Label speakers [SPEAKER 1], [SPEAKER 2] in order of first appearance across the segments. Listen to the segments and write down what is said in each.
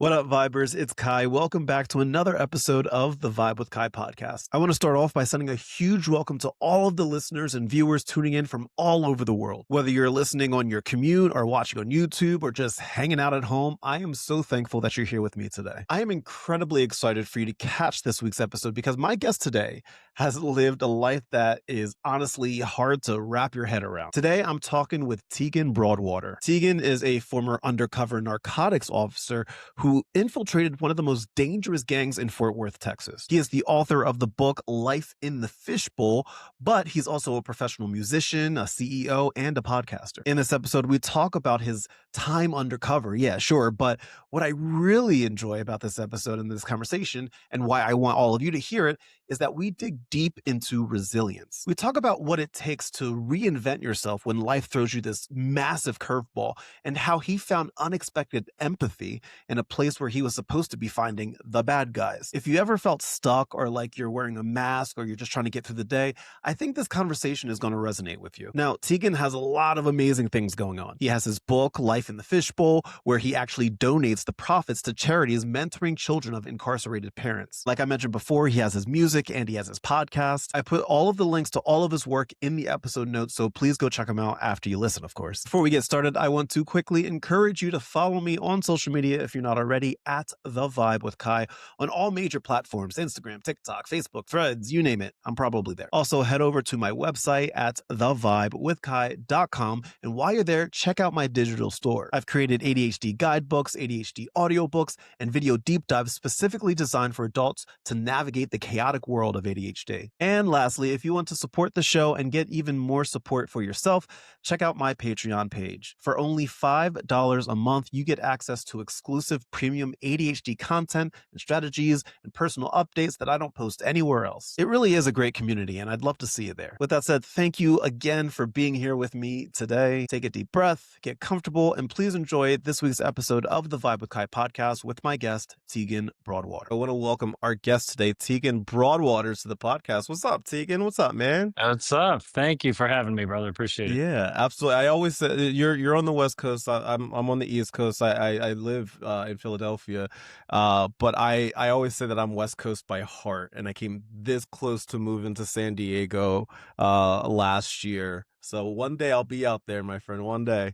[SPEAKER 1] What up, Vibers? It's Kai. Welcome back to another episode of the Vibe with Kai podcast. I want to start off by sending a huge welcome to all of the listeners and viewers tuning in from all over the world. Whether you're listening on your commute or watching on YouTube or just hanging out at home, I am so thankful that you're here with me today. I am incredibly excited for you to catch this week's episode because my guest today has lived a life that is honestly hard to wrap your head around. Today, I'm talking with Tegan Broadwater. Tegan is a former undercover narcotics officer who infiltrated one of the most dangerous gangs in Fort Worth, Texas. He is the author of the book Life in the Fishbowl, but he's also a professional musician, a CEO, and a podcaster. In this episode, we talk about his time undercover. Yeah, sure. But what I really enjoy about this episode and this conversation, and why I want all of you to hear it, is that we dig deep into resilience. We talk about what it takes to reinvent yourself when life throws you this massive curveball, and how he found unexpected empathy in a place where he was supposed to be finding the bad guys. If you ever felt stuck or like you're wearing a mask or you're just trying to get through the day, I think this conversation is going to resonate with you. Now, Tegan has a lot of amazing things going on. He has his book, Life in the Fishbowl, where he actually donates the profits to charities mentoring children of incarcerated parents. Like I mentioned before, he has his music and he has his podcast. I put all of the links to all of his work in the episode notes, so please go check him out after you listen, of course. Before we get started, I want to quickly encourage you to follow me on social media if you're not already at The Vibe with Kai on all major platforms: Instagram, TikTok, Facebook, Threads, you name it. I'm probably there. Also, head over to my website at thevibewithkai.com. And while you're there, check out my digital store. I've created ADHD guidebooks, ADHD audiobooks, and video deep dives specifically designed for adults to navigate the chaotic world of ADHD. And lastly, if you want to support the show and get even more support for yourself, check out my Patreon page. For only $5 a month, you get access to exclusive premium ADHD content and strategies and personal updates that I don't post anywhere else. It really is a great community, and I'd love to see you there. With that said, thank you again for being here with me today. Take a deep breath, get comfortable, and please enjoy this week's episode of the Vibe with Kai podcast with my guest, Tegan Broadwater. I want to welcome our guest today, Tegan Broadwater, to the podcast. What's up, Tegan? What's up, man?
[SPEAKER 2] What's up? Thank you for having me, brother. Appreciate it.
[SPEAKER 1] Yeah, absolutely. I always say you're on the West Coast. I'm on the East Coast. I live in Philadelphia, but I always say that I'm West Coast by heart, and I came this close to moving to San Diego last year. So one day I'll be out there, my friend. One day.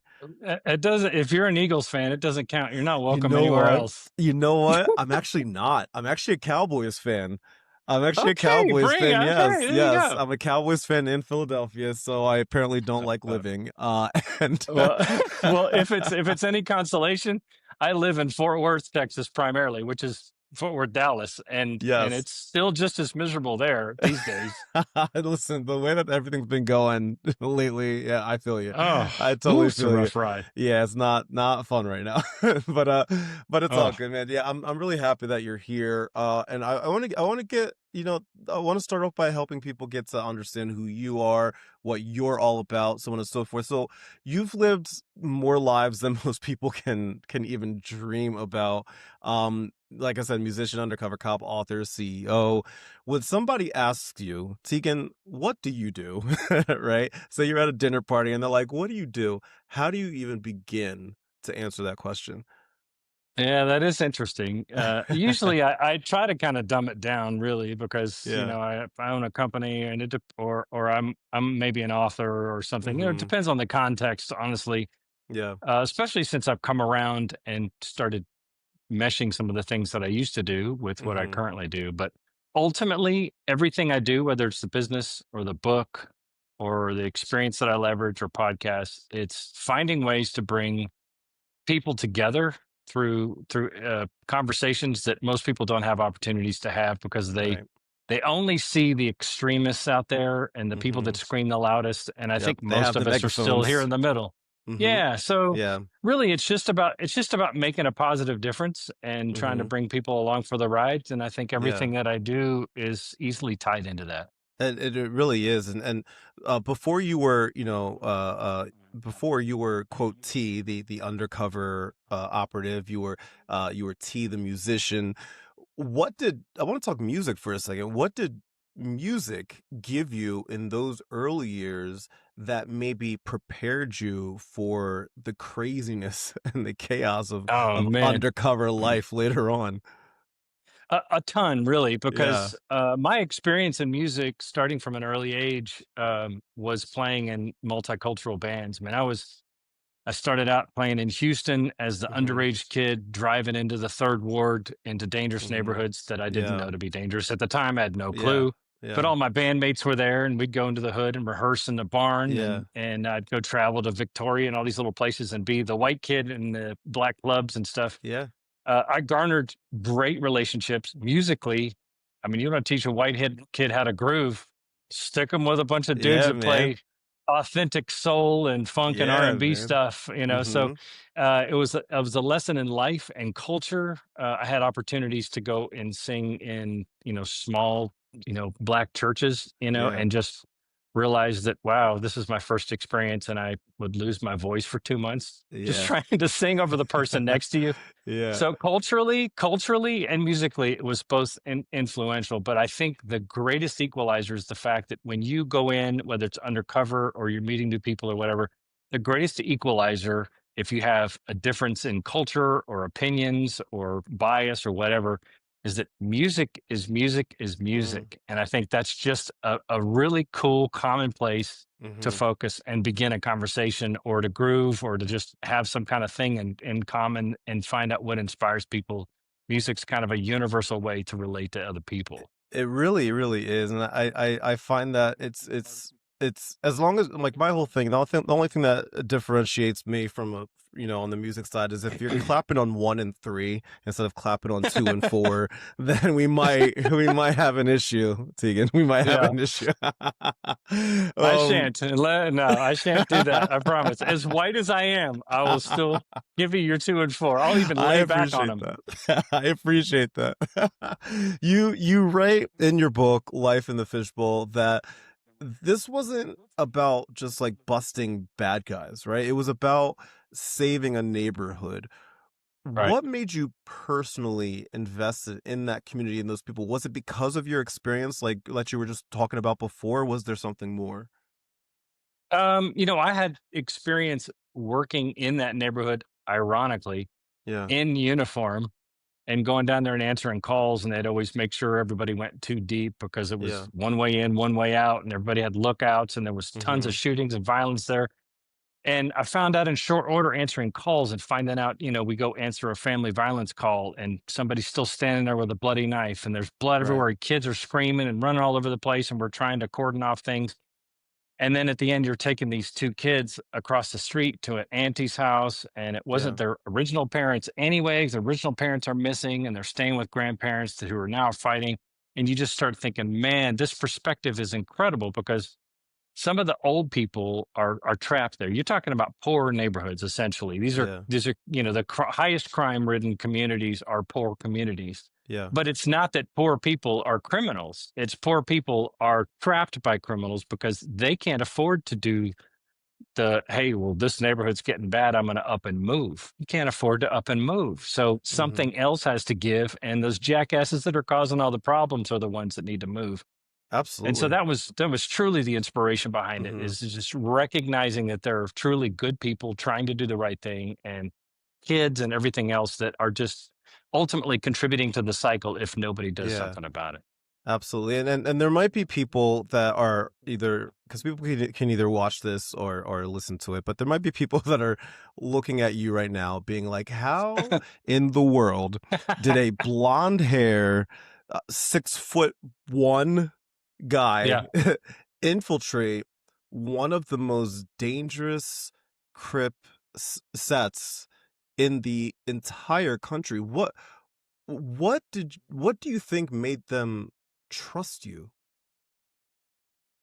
[SPEAKER 2] It doesn't. If you're an Eagles fan, it doesn't count. You're not welcome
[SPEAKER 1] You know
[SPEAKER 2] anywhere
[SPEAKER 1] what?
[SPEAKER 2] else.
[SPEAKER 1] You know what? I'm actually not. I'm actually a Cowboys fan. I'm actually a
[SPEAKER 2] Okay,
[SPEAKER 1] Cowboys
[SPEAKER 2] bring
[SPEAKER 1] fan.
[SPEAKER 2] it.
[SPEAKER 1] Yes,
[SPEAKER 2] Okay, there you
[SPEAKER 1] yes.
[SPEAKER 2] go.
[SPEAKER 1] I'm a Cowboys fan in Philadelphia, so I apparently don't like living. And
[SPEAKER 2] Well, well, if it's any consolation, I live in Fort Worth, Texas, primarily, which is Fort Worth, Dallas, and
[SPEAKER 1] yes.
[SPEAKER 2] it's still just as miserable there these days.
[SPEAKER 1] Listen, the way that everything's been going lately, yeah, I feel you.
[SPEAKER 2] Oh,
[SPEAKER 1] I totally
[SPEAKER 2] it's a
[SPEAKER 1] feel you.
[SPEAKER 2] rough ride.
[SPEAKER 1] Yeah, it's not fun right now, but it's all good, man. Yeah, I'm really happy that you're here. And I want to get, I want to start off by helping people get to understand who you are, what you're all about, so on and so forth. So you've lived more lives than most people can even dream about. Like I said, musician, undercover cop, author, CEO. When somebody asks you, Tegan, what do you do? Right? So you're at a dinner party and they're like, what do you do? How do you even begin to answer that question?
[SPEAKER 2] Yeah, that is interesting. Usually, I try to kind of dumb it down, really, because
[SPEAKER 1] Yeah.
[SPEAKER 2] I own a company, and or I'm maybe an author or something. It
[SPEAKER 1] Mm-hmm.
[SPEAKER 2] depends on the context, honestly.
[SPEAKER 1] Yeah.
[SPEAKER 2] Especially since I've come around and started meshing some of the things that I used to do with what I
[SPEAKER 1] Mm-hmm.
[SPEAKER 2] currently do. But ultimately, everything I do, whether it's the business or the book or the experience that I leverage or podcast, it's finding ways to bring people together through conversations that most people don't have opportunities to have because
[SPEAKER 1] Right.
[SPEAKER 2] they only see the extremists out there and the people that
[SPEAKER 1] Mm-hmm.
[SPEAKER 2] scream the loudest, and I
[SPEAKER 1] Yep.
[SPEAKER 2] think
[SPEAKER 1] They have
[SPEAKER 2] most
[SPEAKER 1] the
[SPEAKER 2] of us are still here
[SPEAKER 1] megaphones.
[SPEAKER 2] in the middle.
[SPEAKER 1] Mm-hmm.
[SPEAKER 2] Yeah, so
[SPEAKER 1] Yeah.
[SPEAKER 2] really it's just about making a positive difference and trying to
[SPEAKER 1] Mm-hmm.
[SPEAKER 2] bring people along for the ride, and I think
[SPEAKER 1] Yeah.
[SPEAKER 2] everything that I do is easily tied into that.
[SPEAKER 1] And it really is. And before you were, before you were quote T, the undercover operative, you were T, the musician. I want to talk music for a second. What did music give you in those early years that maybe prepared you for the craziness and the chaos
[SPEAKER 2] Oh
[SPEAKER 1] of
[SPEAKER 2] man.
[SPEAKER 1] undercover life later on?
[SPEAKER 2] A ton, really,
[SPEAKER 1] Yeah.
[SPEAKER 2] because my experience in music, starting from an early age, was playing in multicultural bands. I mean, I started out playing in Houston as the
[SPEAKER 1] Hmm.
[SPEAKER 2] underage kid, driving into the third ward into dangerous
[SPEAKER 1] Hmm.
[SPEAKER 2] neighborhoods that I didn't
[SPEAKER 1] Yeah.
[SPEAKER 2] know to be dangerous at the time. I had no
[SPEAKER 1] Yeah.
[SPEAKER 2] clue, but
[SPEAKER 1] Yeah.
[SPEAKER 2] all my bandmates were there, and we'd go into the hood and rehearse in the barn,
[SPEAKER 1] Yeah.
[SPEAKER 2] and I'd go travel to Victoria and all these little places and be the white kid in the black clubs and stuff.
[SPEAKER 1] Yeah.
[SPEAKER 2] I garnered great relationships musically. I mean, you want to teach a white kid how to groove, stick them with a bunch of dudes
[SPEAKER 1] Yeah,
[SPEAKER 2] that
[SPEAKER 1] man.
[SPEAKER 2] play authentic soul and funk and
[SPEAKER 1] Yeah,
[SPEAKER 2] R&B
[SPEAKER 1] man.
[SPEAKER 2] stuff, you know. So
[SPEAKER 1] Hmm.
[SPEAKER 2] it was a lesson in life and culture. I had opportunities to go and sing in, small, black churches,
[SPEAKER 1] Yeah.
[SPEAKER 2] and just realized that, wow, this is my first experience, and I would lose my voice for 2 months just
[SPEAKER 1] Yeah.
[SPEAKER 2] trying to sing over the person next to you.
[SPEAKER 1] Yeah.
[SPEAKER 2] So culturally and musically, it was both influential. But I think the greatest equalizer is the fact that when you go in, whether it's undercover or you're meeting new people or whatever, the greatest equalizer, if you have a difference in culture or opinions or bias or whatever, is that music is music is
[SPEAKER 1] Mm.
[SPEAKER 2] music. And I think that's just a really cool, commonplace to
[SPEAKER 1] Hmm.
[SPEAKER 2] focus and begin a conversation or to groove or to just have some kind of thing in common and find out what inspires people. Music's kind of a universal way to relate to other people.
[SPEAKER 1] It really, really is, and I find that it's as long as like my whole thing, the only thing that differentiates me from a on the music side is if you're clapping on one and three instead of clapping on two and four, then we might have an issue, Tegan. We might have
[SPEAKER 2] Yeah.
[SPEAKER 1] an issue.
[SPEAKER 2] I
[SPEAKER 1] um,
[SPEAKER 2] shan't. No, I shan't do that. I promise. As white as I am, I will still give you your 2 and 4. I'll even
[SPEAKER 1] I
[SPEAKER 2] lay back on
[SPEAKER 1] appreciate
[SPEAKER 2] them.
[SPEAKER 1] that. I appreciate that. You write in your book Life in the Fishbowl that this wasn't about just like busting bad guys, right? It was about saving a neighborhood.
[SPEAKER 2] Right.
[SPEAKER 1] What made you personally invested in that community and those people? Was it because of your experience, like that you were just talking about before? Was there something more?
[SPEAKER 2] I had experience working in that neighborhood, ironically,
[SPEAKER 1] Yeah,
[SPEAKER 2] in uniform and going down there and answering calls, and they'd always make sure everybody went too deep because it was
[SPEAKER 1] yeah.
[SPEAKER 2] one way in, one way out, and everybody had lookouts, and there was tons
[SPEAKER 1] Mm-hmm.
[SPEAKER 2] of shootings and violence there. And I found out in short order answering calls and finding out, we go answer a family violence call, and somebody's still standing there with a bloody knife, and there's blood
[SPEAKER 1] Right.
[SPEAKER 2] everywhere. Kids are screaming and running all over the place, and we're trying to cordon off things. And then at the end, you're taking these two kids across the street to an auntie's house, and it
[SPEAKER 1] Yeah.
[SPEAKER 2] wasn't their original parents anyways. The original parents are missing, and they're staying with grandparents who are now fighting. And you just start thinking, man, this perspective is incredible because some of the old people are trapped there. You're talking about poor neighborhoods essentially.
[SPEAKER 1] Yeah.
[SPEAKER 2] These are the highest crime ridden communities are poor communities.
[SPEAKER 1] Yeah.
[SPEAKER 2] But it's not that poor people are criminals. It's poor people are trapped by criminals because they can't afford to do the, hey, well, this neighborhood's getting bad. I'm going to up and move. You can't afford to up and move. So
[SPEAKER 1] Mm-hmm.
[SPEAKER 2] something else has to give. And those jackasses that are causing all the problems are the ones that need to move. And so
[SPEAKER 1] Absolutely.
[SPEAKER 2] that was truly the inspiration behind it,
[SPEAKER 1] Mm-hmm.
[SPEAKER 2] is just recognizing that there are truly good people trying to do the right thing, and kids and everything else that are just ultimately contributing to the cycle if nobody does
[SPEAKER 1] Yeah.
[SPEAKER 2] something about it.
[SPEAKER 1] Absolutely, and there might be people that are either because people can either watch this or listen to it, but there might be people that are looking at you right now, being like, "How in the world did a blonde hair, 6'1" guy
[SPEAKER 2] Yeah.
[SPEAKER 1] infiltrate one of the most dangerous Crip sets in the entire country? What do you think made them trust you?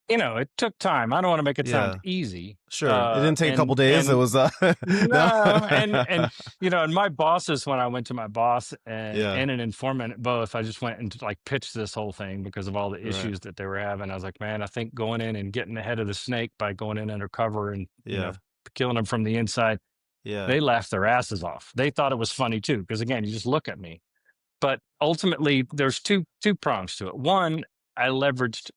[SPEAKER 2] It took time. I don't want to make it sound
[SPEAKER 1] Yeah,
[SPEAKER 2] easy.
[SPEAKER 1] sure. It didn't take a couple days. It
[SPEAKER 2] And
[SPEAKER 1] was no.
[SPEAKER 2] no, and my bosses, when I went to my boss
[SPEAKER 1] Yeah,
[SPEAKER 2] and an informant both, I just went and like pitched this whole thing because of all the
[SPEAKER 1] right.
[SPEAKER 2] issues that they were having. I was like, man, I think going in and getting ahead of the snake by going in undercover and
[SPEAKER 1] Yeah,
[SPEAKER 2] killing them from the inside,
[SPEAKER 1] yeah,
[SPEAKER 2] they laughed their asses off. They thought it was funny too, because again, you just look at me. But ultimately, there's two prongs to it. One, I leveraged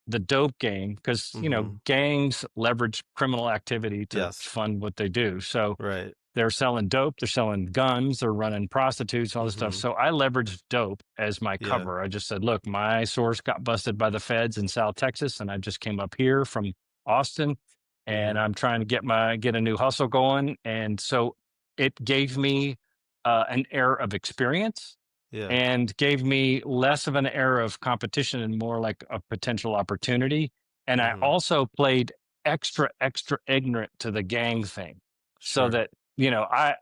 [SPEAKER 2] the dope game because,
[SPEAKER 1] Mm-hmm.
[SPEAKER 2] gangs leverage criminal activity to
[SPEAKER 1] Yes.
[SPEAKER 2] fund what they do. So
[SPEAKER 1] Right.
[SPEAKER 2] they're selling dope, they're selling guns, they're running prostitutes, all this stuff.
[SPEAKER 1] Mm-hmm.
[SPEAKER 2] So I leveraged dope as my
[SPEAKER 1] Yeah.
[SPEAKER 2] cover. I just said, look, my source got busted by the feds in South Texas, and I just came up here from Austin, and
[SPEAKER 1] Mm-hmm.
[SPEAKER 2] I'm trying to get a new hustle going. And so it gave me an air of experience
[SPEAKER 1] Yeah.
[SPEAKER 2] and gave me less of an air of competition and more like a potential opportunity. And I
[SPEAKER 1] Mm-hmm.
[SPEAKER 2] also played extra ignorant to the gang thing, so
[SPEAKER 1] Sure.
[SPEAKER 2] that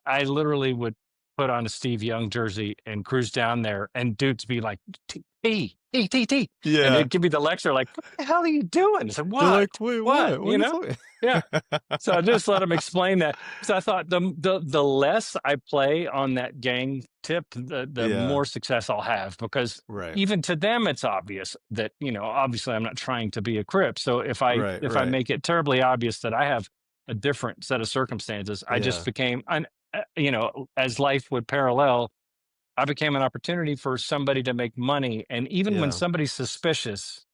[SPEAKER 2] I literally would put on a Steve Young jersey and cruise down there, and dudes be like, T, and
[SPEAKER 1] Yeah.
[SPEAKER 2] they'd give me the lecture like, "What the hell are you doing?" I said,
[SPEAKER 1] They're like,
[SPEAKER 2] "What?
[SPEAKER 1] wait,
[SPEAKER 2] What?"
[SPEAKER 1] what? What are you talking?
[SPEAKER 2] Yeah. So I just let him explain that, because I thought the less I play on that gang tip, the
[SPEAKER 1] Yeah.
[SPEAKER 2] more success I'll have, because
[SPEAKER 1] Right.
[SPEAKER 2] even to them it's obvious that, obviously I'm not trying to be a Crip. So
[SPEAKER 1] Right.
[SPEAKER 2] if I
[SPEAKER 1] Right.
[SPEAKER 2] make it terribly obvious that I have a different set of circumstances, I just
[SPEAKER 1] Yeah.
[SPEAKER 2] became as life would parallel, I became an opportunity for somebody to make money. And even when
[SPEAKER 1] Yeah.
[SPEAKER 2] somebody's suspicious,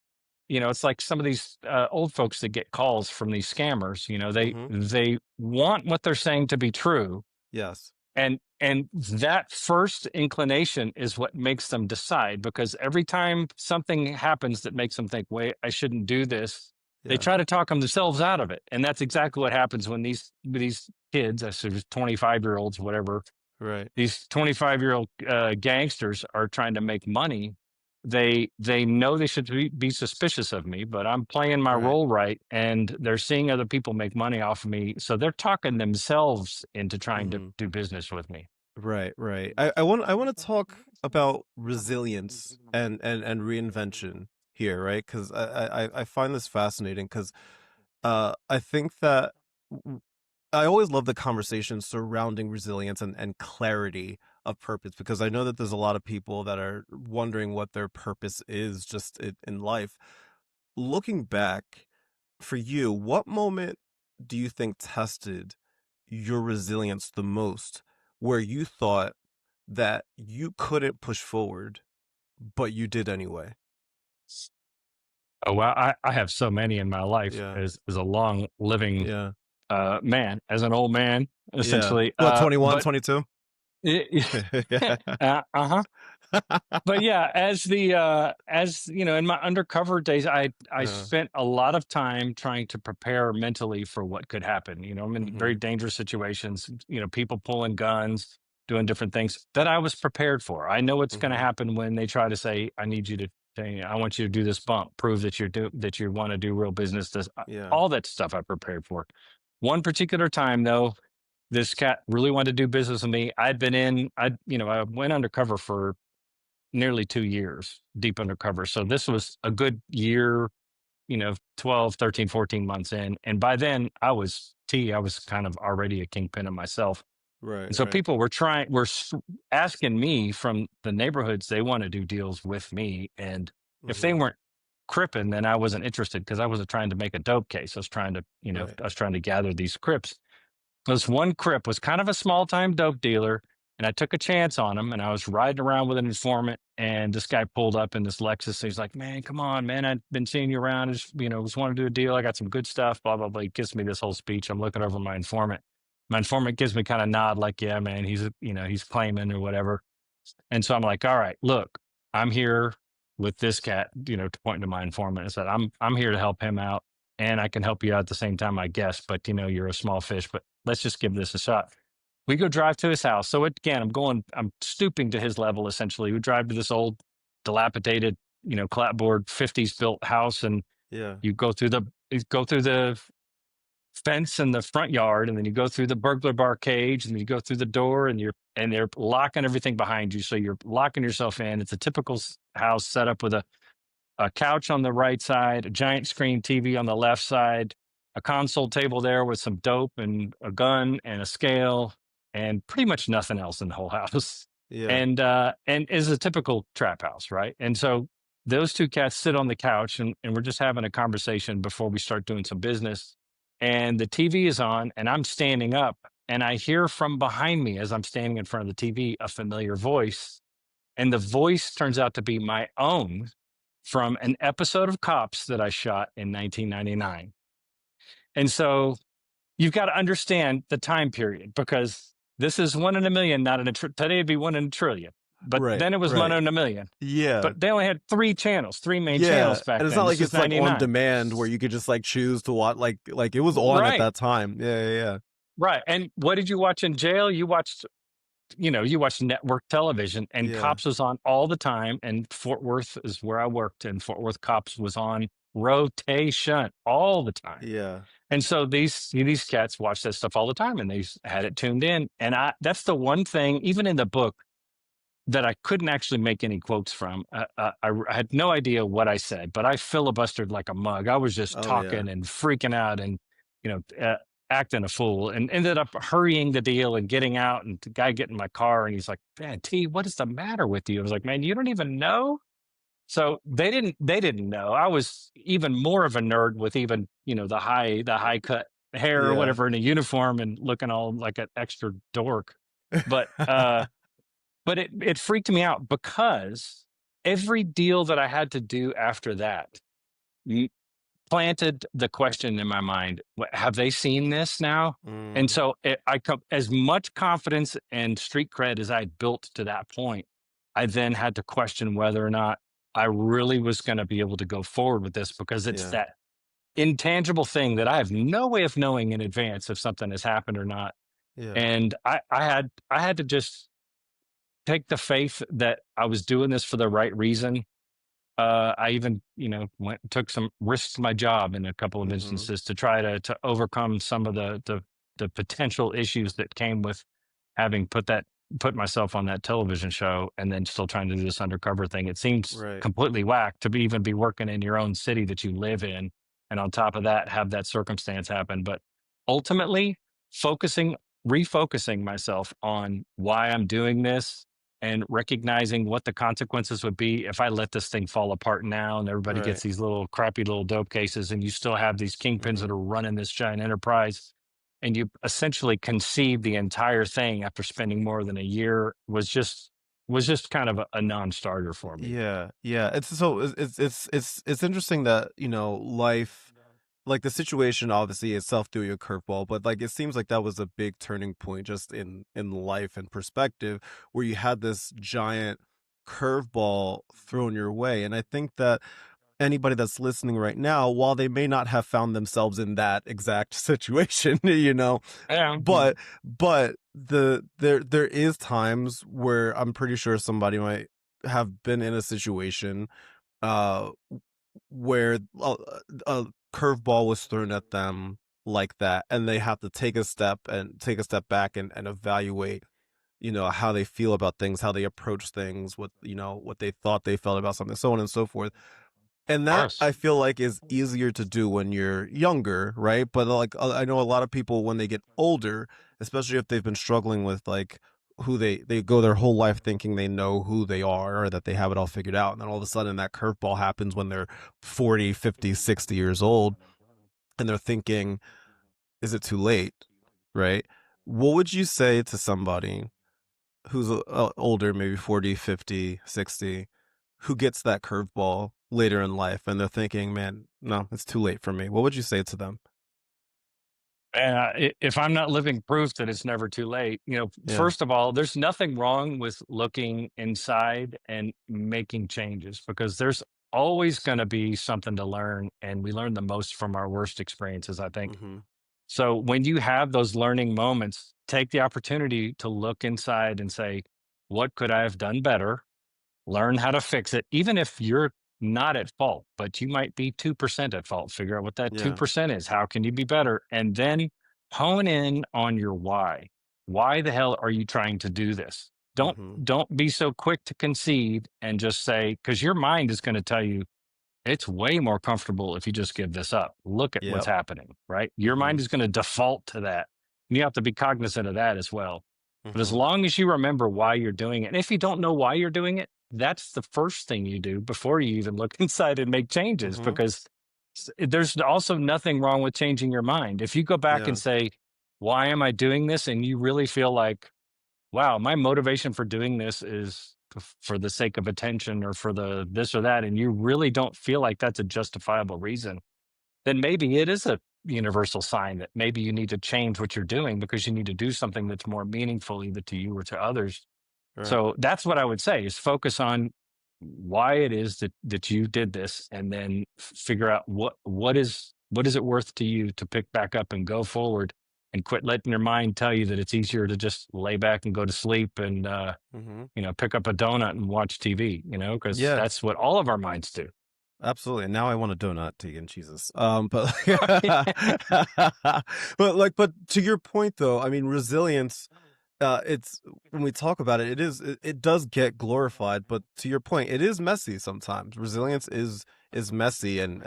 [SPEAKER 2] it's like some of these old folks that get calls from these scammers.
[SPEAKER 1] Mm-hmm.
[SPEAKER 2] They want what they're saying to be true,
[SPEAKER 1] Yes.
[SPEAKER 2] and that first inclination is what makes them decide. Because every time something happens that makes them think, "Wait, I shouldn't do this," they
[SPEAKER 1] Yeah.
[SPEAKER 2] try to talk themselves out of it. And that's exactly what happens when these kids, I suppose 25-year-olds, whatever,
[SPEAKER 1] Right.
[SPEAKER 2] these 25-year-old gangsters are trying to make money. They know they should be suspicious of me, but I'm playing my
[SPEAKER 1] Right.
[SPEAKER 2] role right, and they're seeing other people make money off of me, so they're talking themselves into trying to
[SPEAKER 1] Mm-hmm.
[SPEAKER 2] do business with me.
[SPEAKER 1] Right. Right. I want to talk about resilience and reinvention here, right? Because I find this fascinating because I think that I always love the conversation surrounding resilience and clarity of purpose, because I know that there's a lot of people that are wondering what their purpose is just in life. Looking back, for you, what moment do you think tested your resilience the most, where you thought that you couldn't push forward, but you did anyway?
[SPEAKER 2] Oh, well, I have so many in my life
[SPEAKER 1] Yeah.
[SPEAKER 2] as a long living
[SPEAKER 1] Yeah.
[SPEAKER 2] man, as an old man,
[SPEAKER 1] Yeah.
[SPEAKER 2] essentially.
[SPEAKER 1] What, 21,
[SPEAKER 2] But
[SPEAKER 1] 22? Yeah.
[SPEAKER 2] uh-huh. But yeah, as in my undercover days, I
[SPEAKER 1] Yeah.
[SPEAKER 2] spent a lot of time trying to prepare mentally for what could happen. I'm in very
[SPEAKER 1] Mhm.
[SPEAKER 2] dangerous situations, people pulling guns, doing different things that I was prepared for. I know what's going to
[SPEAKER 1] Mhm.
[SPEAKER 2] happen when they try to say, I need you to I want you to do this bump, prove that that you want to do real business.
[SPEAKER 1] Yeah.
[SPEAKER 2] All that stuff I prepared for. One particular time though, this cat really wanted to do business with me. I went undercover for nearly 2 years, deep undercover. So this was a good year, 12, 13, 14 months in. And by then I was kind of already a kingpin of myself.
[SPEAKER 1] Right,
[SPEAKER 2] And so
[SPEAKER 1] right.
[SPEAKER 2] people asking me from the neighborhoods, they want to do deals with me. And if they
[SPEAKER 1] Mhm.
[SPEAKER 2] weren't cripping, then I wasn't interested, because I wasn't trying to make a dope case.
[SPEAKER 1] Right.
[SPEAKER 2] I was trying to gather these crips. This one Crip was kind of a small time dope dealer, and I took a chance on him. And I was riding around with an informant, and this guy pulled up in this Lexus. He's like, "Man, come on, man! I've been seeing you around. Just want to do a deal. I got some good stuff." Blah blah blah. He gives me this whole speech. I'm looking over my informant. My informant gives me kind of nod, like, "Yeah, man, he's claiming or whatever." And so I'm like, "All right, look, I'm here with this cat," to point to my informant. I said, I'm here to help him out, and I can help you out at the same time, I guess. But you're a small fish, but let's just give this a shot." We go drive to his house. So again, I'm stooping to his level essentially. We drive to this old, dilapidated, clapboard 50s built house, and
[SPEAKER 1] Yeah.
[SPEAKER 2] you go through the fence in the front yard, and then you go through the burglar bar cage, and you go through the door, and they're locking everything behind you, so you're locking yourself in. It's a typical house set up with a couch on the right side, a giant screen TV on the left side, a console table there with some dope and a gun and a scale, and pretty much nothing else in the whole house.
[SPEAKER 1] Yeah.
[SPEAKER 2] And is a typical trap house, right? And so those two cats sit on the couch, and we're just having a conversation before we start doing some business. And the TV is on, and I'm standing up, and I hear from behind me, as I'm standing in front of the TV, a familiar voice. And the voice turns out to be my own, from an episode of Cops that I shot in 1999. And so you've got to understand the time period, because this is one in a million, not in a today it'd be one in a trillion. But
[SPEAKER 1] Right,
[SPEAKER 2] then it was one
[SPEAKER 1] right.
[SPEAKER 2] in a million.
[SPEAKER 1] Yeah.
[SPEAKER 2] But they only had three main
[SPEAKER 1] Yeah,
[SPEAKER 2] channels back
[SPEAKER 1] and it's not
[SPEAKER 2] then.
[SPEAKER 1] like
[SPEAKER 2] This was
[SPEAKER 1] it's, like, on
[SPEAKER 2] 99.
[SPEAKER 1] demand where you could just, like, choose to watch like, it was on at
[SPEAKER 2] Right.
[SPEAKER 1] that time. Yeah, yeah, yeah.
[SPEAKER 2] Right. And what did you watch in jail? You watched network television, and
[SPEAKER 1] Yeah,
[SPEAKER 2] Cops was on all the time. And Fort Worth is where I worked, and Fort Worth Cops was on rotation all the time.
[SPEAKER 1] yeah.
[SPEAKER 2] And so these cats watch that stuff all the time, and had it tuned in. And that's the one thing, even in the book, that I couldn't actually make any quotes from. I had no idea what I said, but I filibustered like a mug. I was just
[SPEAKER 1] Oh, yeah.
[SPEAKER 2] talking and freaking out, and you know, acting a fool, and ended up hurrying the deal and getting out. And the guy get in my car, and he's like, "Man, T, what is the matter with you?" I was like, "Man, you don't even know." So they didn't know. I was even more of a nerd with even, the high cut hair or
[SPEAKER 1] Yeah.
[SPEAKER 2] whatever in a uniform and looking all like an extra dork. But it freaked me out, because every deal that I had to do after that m- planted the question in my mind: Have they seen this now?" And
[SPEAKER 1] Mm,
[SPEAKER 2] so as much confidence and street cred as I built to that point, I then had to question whether or not I really was going to be able to go forward with this, because it's
[SPEAKER 1] yeah,
[SPEAKER 2] that intangible thing that I have no way of knowing in advance if something has happened or not.
[SPEAKER 1] yeah.
[SPEAKER 2] And I had to just take the faith that I was doing this for the right reason. I even, went and took some risks my job in a couple of
[SPEAKER 1] Mhm.
[SPEAKER 2] instances to try to overcome some of the potential issues that came with having put myself on that television show, and then still trying to do this undercover thing. It seems
[SPEAKER 1] Right.
[SPEAKER 2] completely whack to even be working in your own city that you live in, and on top of that, have that circumstance happen. But ultimately, focusing, refocusing myself on why I'm doing this, and recognizing what the consequences would be if I let this thing fall apart now, and everybody
[SPEAKER 1] Right.
[SPEAKER 2] gets these little crappy little dope cases, and you still have these kingpins that
[SPEAKER 1] Mhm.
[SPEAKER 2] are running this giant enterprise, and you essentially conceive the entire thing after spending more than a year, was just kind of a non-starter for me.
[SPEAKER 1] Yeah, yeah. It's interesting that, life, like, the situation obviously itself threw you a curveball, but, like, it seems like that was a big turning point just in life and perspective, where you had this giant curveball thrown your way. And I think that anybody that's listening right now, while they may not have found themselves in that exact situation,
[SPEAKER 2] Yeah.
[SPEAKER 1] but there is times where I'm pretty sure somebody might have been in a situation uh where a curveball was thrown at them like that, and they have to take a step back and evaluate, how they feel about things, how they approach things, what they thought they felt about something, so on and so forth. And
[SPEAKER 2] Of
[SPEAKER 1] that,
[SPEAKER 2] course.
[SPEAKER 1] I feel like, is easier to do when you're younger, right? But, like, I know a lot of people when they get older, especially if they've been struggling with, like, who they go their whole life thinking they know who they are, or that they have it all figured out, and then all of a sudden that curveball happens when they're 40, 50, 60 years old, and they're thinking, "Is it too late?" Right? What would you say to somebody who's older, maybe 40, 50, 60, who gets that curveball later in life and they're thinking, "Man, no, it's too late for me." What would you say to them?
[SPEAKER 2] If I'm not living proof that it's never too late,
[SPEAKER 1] Yeah.
[SPEAKER 2] first of all, there's nothing wrong with looking inside and making changes, because there's always going to be something to learn. And we learn the most from our worst experiences, I think.
[SPEAKER 1] Mhm.
[SPEAKER 2] So when you have those learning moments, take the opportunity to look inside and say, what could I have done better? Learn how to fix it, even if you're not at fault, but you might be 2% at fault. Figure out what that
[SPEAKER 1] Yeah.
[SPEAKER 2] 2% is. How can you be better? And then hone in on your why. Why the hell are you trying to do this? Don't
[SPEAKER 1] Mhm.
[SPEAKER 2] don't be so quick to concede and just say, because your mind is going to tell you it's way more comfortable if you just give this up. Look at what's
[SPEAKER 1] Yep.
[SPEAKER 2] happening, right? Your mind
[SPEAKER 1] Mhm.
[SPEAKER 2] is going to default to that. And you have to be cognizant of that as well. But as
[SPEAKER 1] Mhm.
[SPEAKER 2] long as you remember why you're doing it, and if you don't know why you're doing it, that's the first thing you do before you even look inside and make changes,
[SPEAKER 1] Mhm.
[SPEAKER 2] because there's also nothing wrong with changing your mind. If you go back and
[SPEAKER 1] Yeah.
[SPEAKER 2] say, why am I doing this? And you really feel like, wow, my motivation for doing this is for the sake of attention or for the this or that, and you really don't feel like that's a justifiable reason, then maybe it is a universal sign that maybe you need to change what you're doing because you need to do something that's more meaningful either to you or to others.
[SPEAKER 1] Right.
[SPEAKER 2] So that's what I would say is focus on why it is that you did this, and then figure out what is it worth to you to pick back up and go forward, and quit letting your mind tell you that it's easier to just lay back and go to sleep and
[SPEAKER 1] Hmm.
[SPEAKER 2] pick up a donut and watch TV, because
[SPEAKER 1] Yeah.
[SPEAKER 2] that's what all of our minds do.
[SPEAKER 1] Absolutely. And now I want a donut, Tegan. Jesus. But but to your point though, I mean, resilience. It's when we talk about it, it does get glorified. But to your point, it is messy sometimes. Resilience is messy, and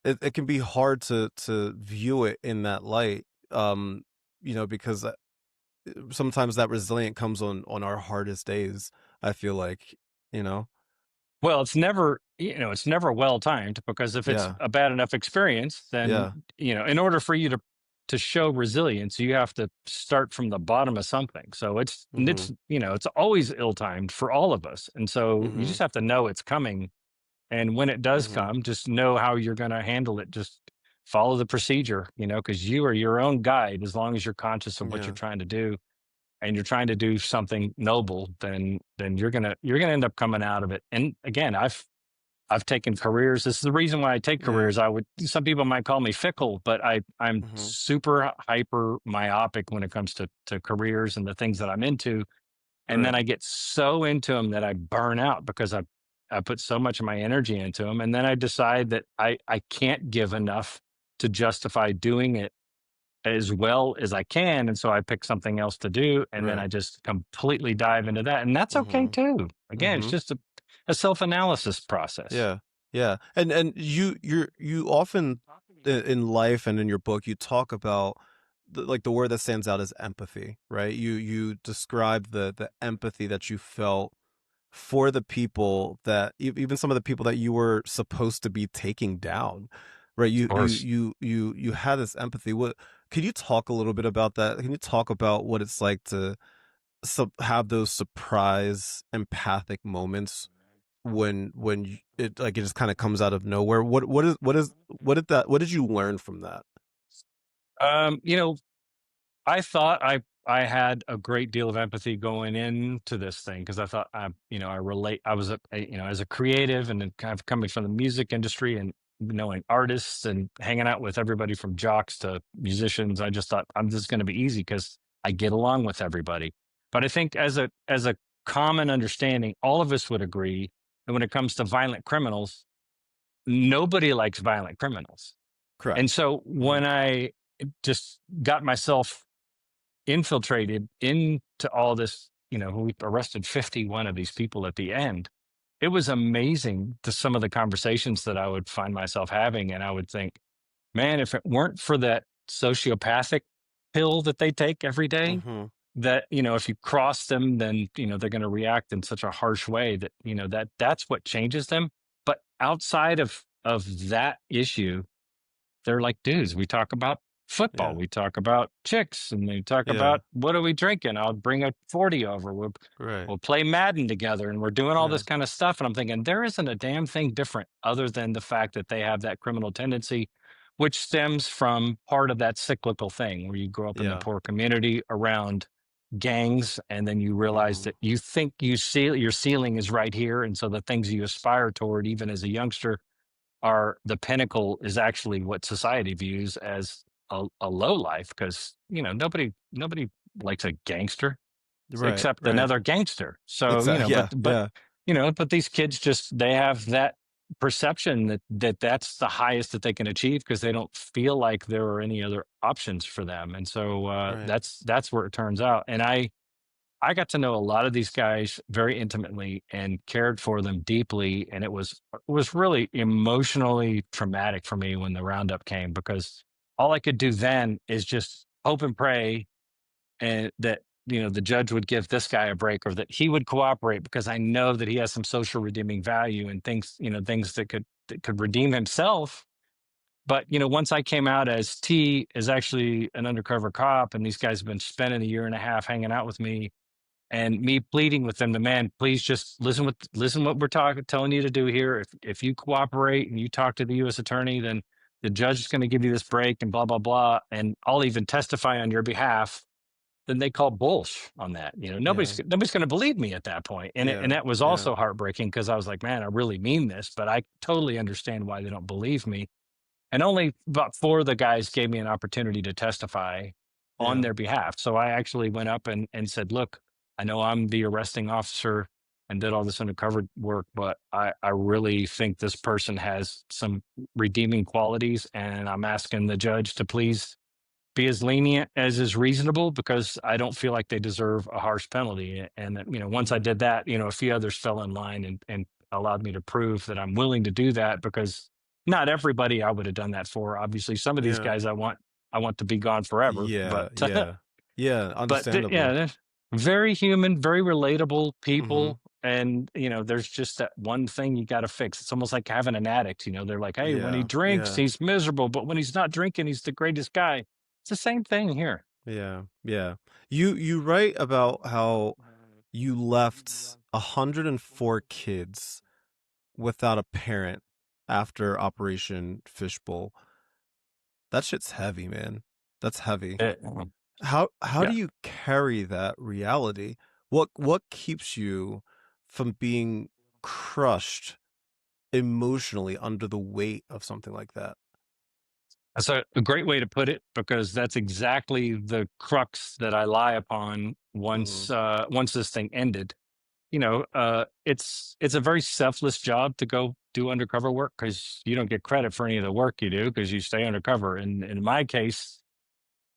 [SPEAKER 1] it can be hard to view it in that light. Because sometimes that resilient comes on our hardest days. I feel like, you know.
[SPEAKER 2] Well, it's never well timed, because if it's
[SPEAKER 1] Yeah.
[SPEAKER 2] a bad enough experience, then,
[SPEAKER 1] Yeah.
[SPEAKER 2] in order for you to show resilience, you have to start from the bottom of something. So
[SPEAKER 1] Mm-hmm.
[SPEAKER 2] it's always ill timed for all of us. And so you
[SPEAKER 1] Mm-hmm.
[SPEAKER 2] just have to know it's coming. And when it does
[SPEAKER 1] Mm-hmm.
[SPEAKER 2] come, just know how you're going to handle it. Just follow the procedure, because you are your own guide. As long as you're conscious of what you're
[SPEAKER 1] Yeah.
[SPEAKER 2] trying to do, and you're trying to do something noble, then you're gonna end up coming out of it. And again, I've taken careers. This is the reason why I take
[SPEAKER 1] Yeah.
[SPEAKER 2] careers. Some people might call me fickle, but I'm
[SPEAKER 1] Mm-hmm.
[SPEAKER 2] super hyper myopic when it comes to careers and the things that I'm into. And then
[SPEAKER 1] Right.
[SPEAKER 2] I get so into them that I burn out because I put so much of my energy into them. And then I decide that I can't give enough to justify doing it as well as I can. And so I pick something else to do, and then
[SPEAKER 1] Right.
[SPEAKER 2] I just completely dive into that. And that's okay
[SPEAKER 1] Mm-hmm.
[SPEAKER 2] too. Again, it's
[SPEAKER 1] Mm-hmm.
[SPEAKER 2] just a self-analysis process.
[SPEAKER 1] Yeah. Yeah. And you often in life and in your book you talk about like the word that stands out is empathy, right? You describe the empathy that you felt for the people that even some of the people that you were supposed to be taking down, right?
[SPEAKER 2] Of
[SPEAKER 1] you you
[SPEAKER 2] course.
[SPEAKER 1] you you had this empathy. What Could you talk a little bit about that? Can you talk about what it's like to have those surprise empathic moments when it just kind of comes out of nowhere? What did you learn from that?
[SPEAKER 2] Um, you know, I thought I had a great deal of empathy going into this thing, because I thought I relate. I was as a creative, and then kind of coming from the music industry and knowing artists and hanging out with everybody from jocks to musicians. I just thought I'm just going to be easy because I get along with everybody. But I think as a common understanding, all of us would agree that when it comes to violent criminals, nobody likes violent criminals. And
[SPEAKER 1] Correct.
[SPEAKER 2] so
[SPEAKER 1] Hmm.
[SPEAKER 2] when I just got myself infiltrated into all this, we arrested 51 of these people at the end. It was amazing to some of the conversations that I would find myself having. And I would think, man, if it weren't for that sociopathic pill that they take every day,
[SPEAKER 1] Hmm.
[SPEAKER 2] that, if you cross them, then, they're going to react in such a harsh way that, that's what changes them. But outside of that issue, they're like dudes. We talk about football.
[SPEAKER 1] Yeah.
[SPEAKER 2] We talk about chicks, and they talk
[SPEAKER 1] Yeah.
[SPEAKER 2] about what are we drinking. I'll bring a 40 over.
[SPEAKER 1] Right.
[SPEAKER 2] We'll play Madden together, and we're doing all
[SPEAKER 1] Yeah.
[SPEAKER 2] this kind of stuff. And I'm thinking there isn't a damn thing different other than the fact that they have that criminal tendency, which stems from part of that cyclical thing where you grow up in the
[SPEAKER 1] Yeah.
[SPEAKER 2] poor community around gangs, and then you realize
[SPEAKER 1] Hmm.
[SPEAKER 2] that you think you see your ceiling is right here, and so the things you aspire toward even as a youngster are the pinnacle is actually what society views as a low life, because nobody likes a gangster
[SPEAKER 1] Right.
[SPEAKER 2] except
[SPEAKER 1] Right.
[SPEAKER 2] another gangster. So
[SPEAKER 1] Exactly.
[SPEAKER 2] but
[SPEAKER 1] Yeah. Yeah.
[SPEAKER 2] but these kids just they have that perception that's the highest that they can achieve, because they don't feel like there are any other options for them. And so
[SPEAKER 1] Right.
[SPEAKER 2] that's where it turns out. And I got to know a lot of these guys very intimately and cared for them deeply, and it was really emotionally traumatic for me when the roundup came, because all I could do then is just hope and pray, and that the judge would give this guy a break, or that he would cooperate, because I know that he has some social redeeming value and things that could redeem himself. But once I came out as T is actually an undercover cop, and these guys have been spending a year and a half hanging out with me, and me pleading with them to, man, please just listen what we're telling you to do here. If you cooperate and you talk to the U.S. attorney, then the judge is going to give you this break and blah blah blah, and I'll even testify on your behalf. Then they call bullsh on that.
[SPEAKER 1] Yeah.
[SPEAKER 2] Nobody's going to believe me at that point, and
[SPEAKER 1] Yeah.
[SPEAKER 2] that was
[SPEAKER 1] Yeah.
[SPEAKER 2] also heartbreaking because I was like, man, I really mean this, but I totally understand why they don't believe me. And only about four of the guys gave me an opportunity to testify on
[SPEAKER 1] Yeah.
[SPEAKER 2] their behalf. So I actually went up and said, look, I know I'm the arresting officer and did all this undercover work, but I really think this person has some redeeming qualities. And I'm asking the judge to please be as lenient as is reasonable because I don't feel like they deserve a harsh penalty. And once I
[SPEAKER 1] Mhm.
[SPEAKER 2] did that, a few others fell in line and allowed me to prove that I'm willing to do that because not everybody I would have done that for. Obviously, some of these
[SPEAKER 1] Yeah.
[SPEAKER 2] guys I want to be gone forever,
[SPEAKER 1] Yeah.
[SPEAKER 2] but
[SPEAKER 1] Yeah. Yeah.
[SPEAKER 2] yeah,
[SPEAKER 1] Understandably.
[SPEAKER 2] they're very human, very relatable
[SPEAKER 1] Mhm.
[SPEAKER 2] people. And there's just that one thing you got to fix. It's almost like having an addict. They're like, hey, when he
[SPEAKER 1] Yeah.
[SPEAKER 2] drinks,
[SPEAKER 1] Yeah.
[SPEAKER 2] he's miserable, but when he's not drinking, he's the greatest guy. It's the same thing here.
[SPEAKER 1] Yeah. Yeah. You write about how you left 104 kids without a parent after Operation Fishbowl. That shit's heavy, man. That's heavy.
[SPEAKER 2] Uh,
[SPEAKER 1] How do
[SPEAKER 2] yeah.
[SPEAKER 1] you carry that reality? What keeps you from being crushed emotionally under the weight of something like that?
[SPEAKER 2] That's a great way to put it because that's exactly the crux that I lie upon
[SPEAKER 1] Mhm.
[SPEAKER 2] once this thing ended. It's a very selfless job to go do undercover work because you don't get credit for any of the work you do because you stay undercover. And in my case,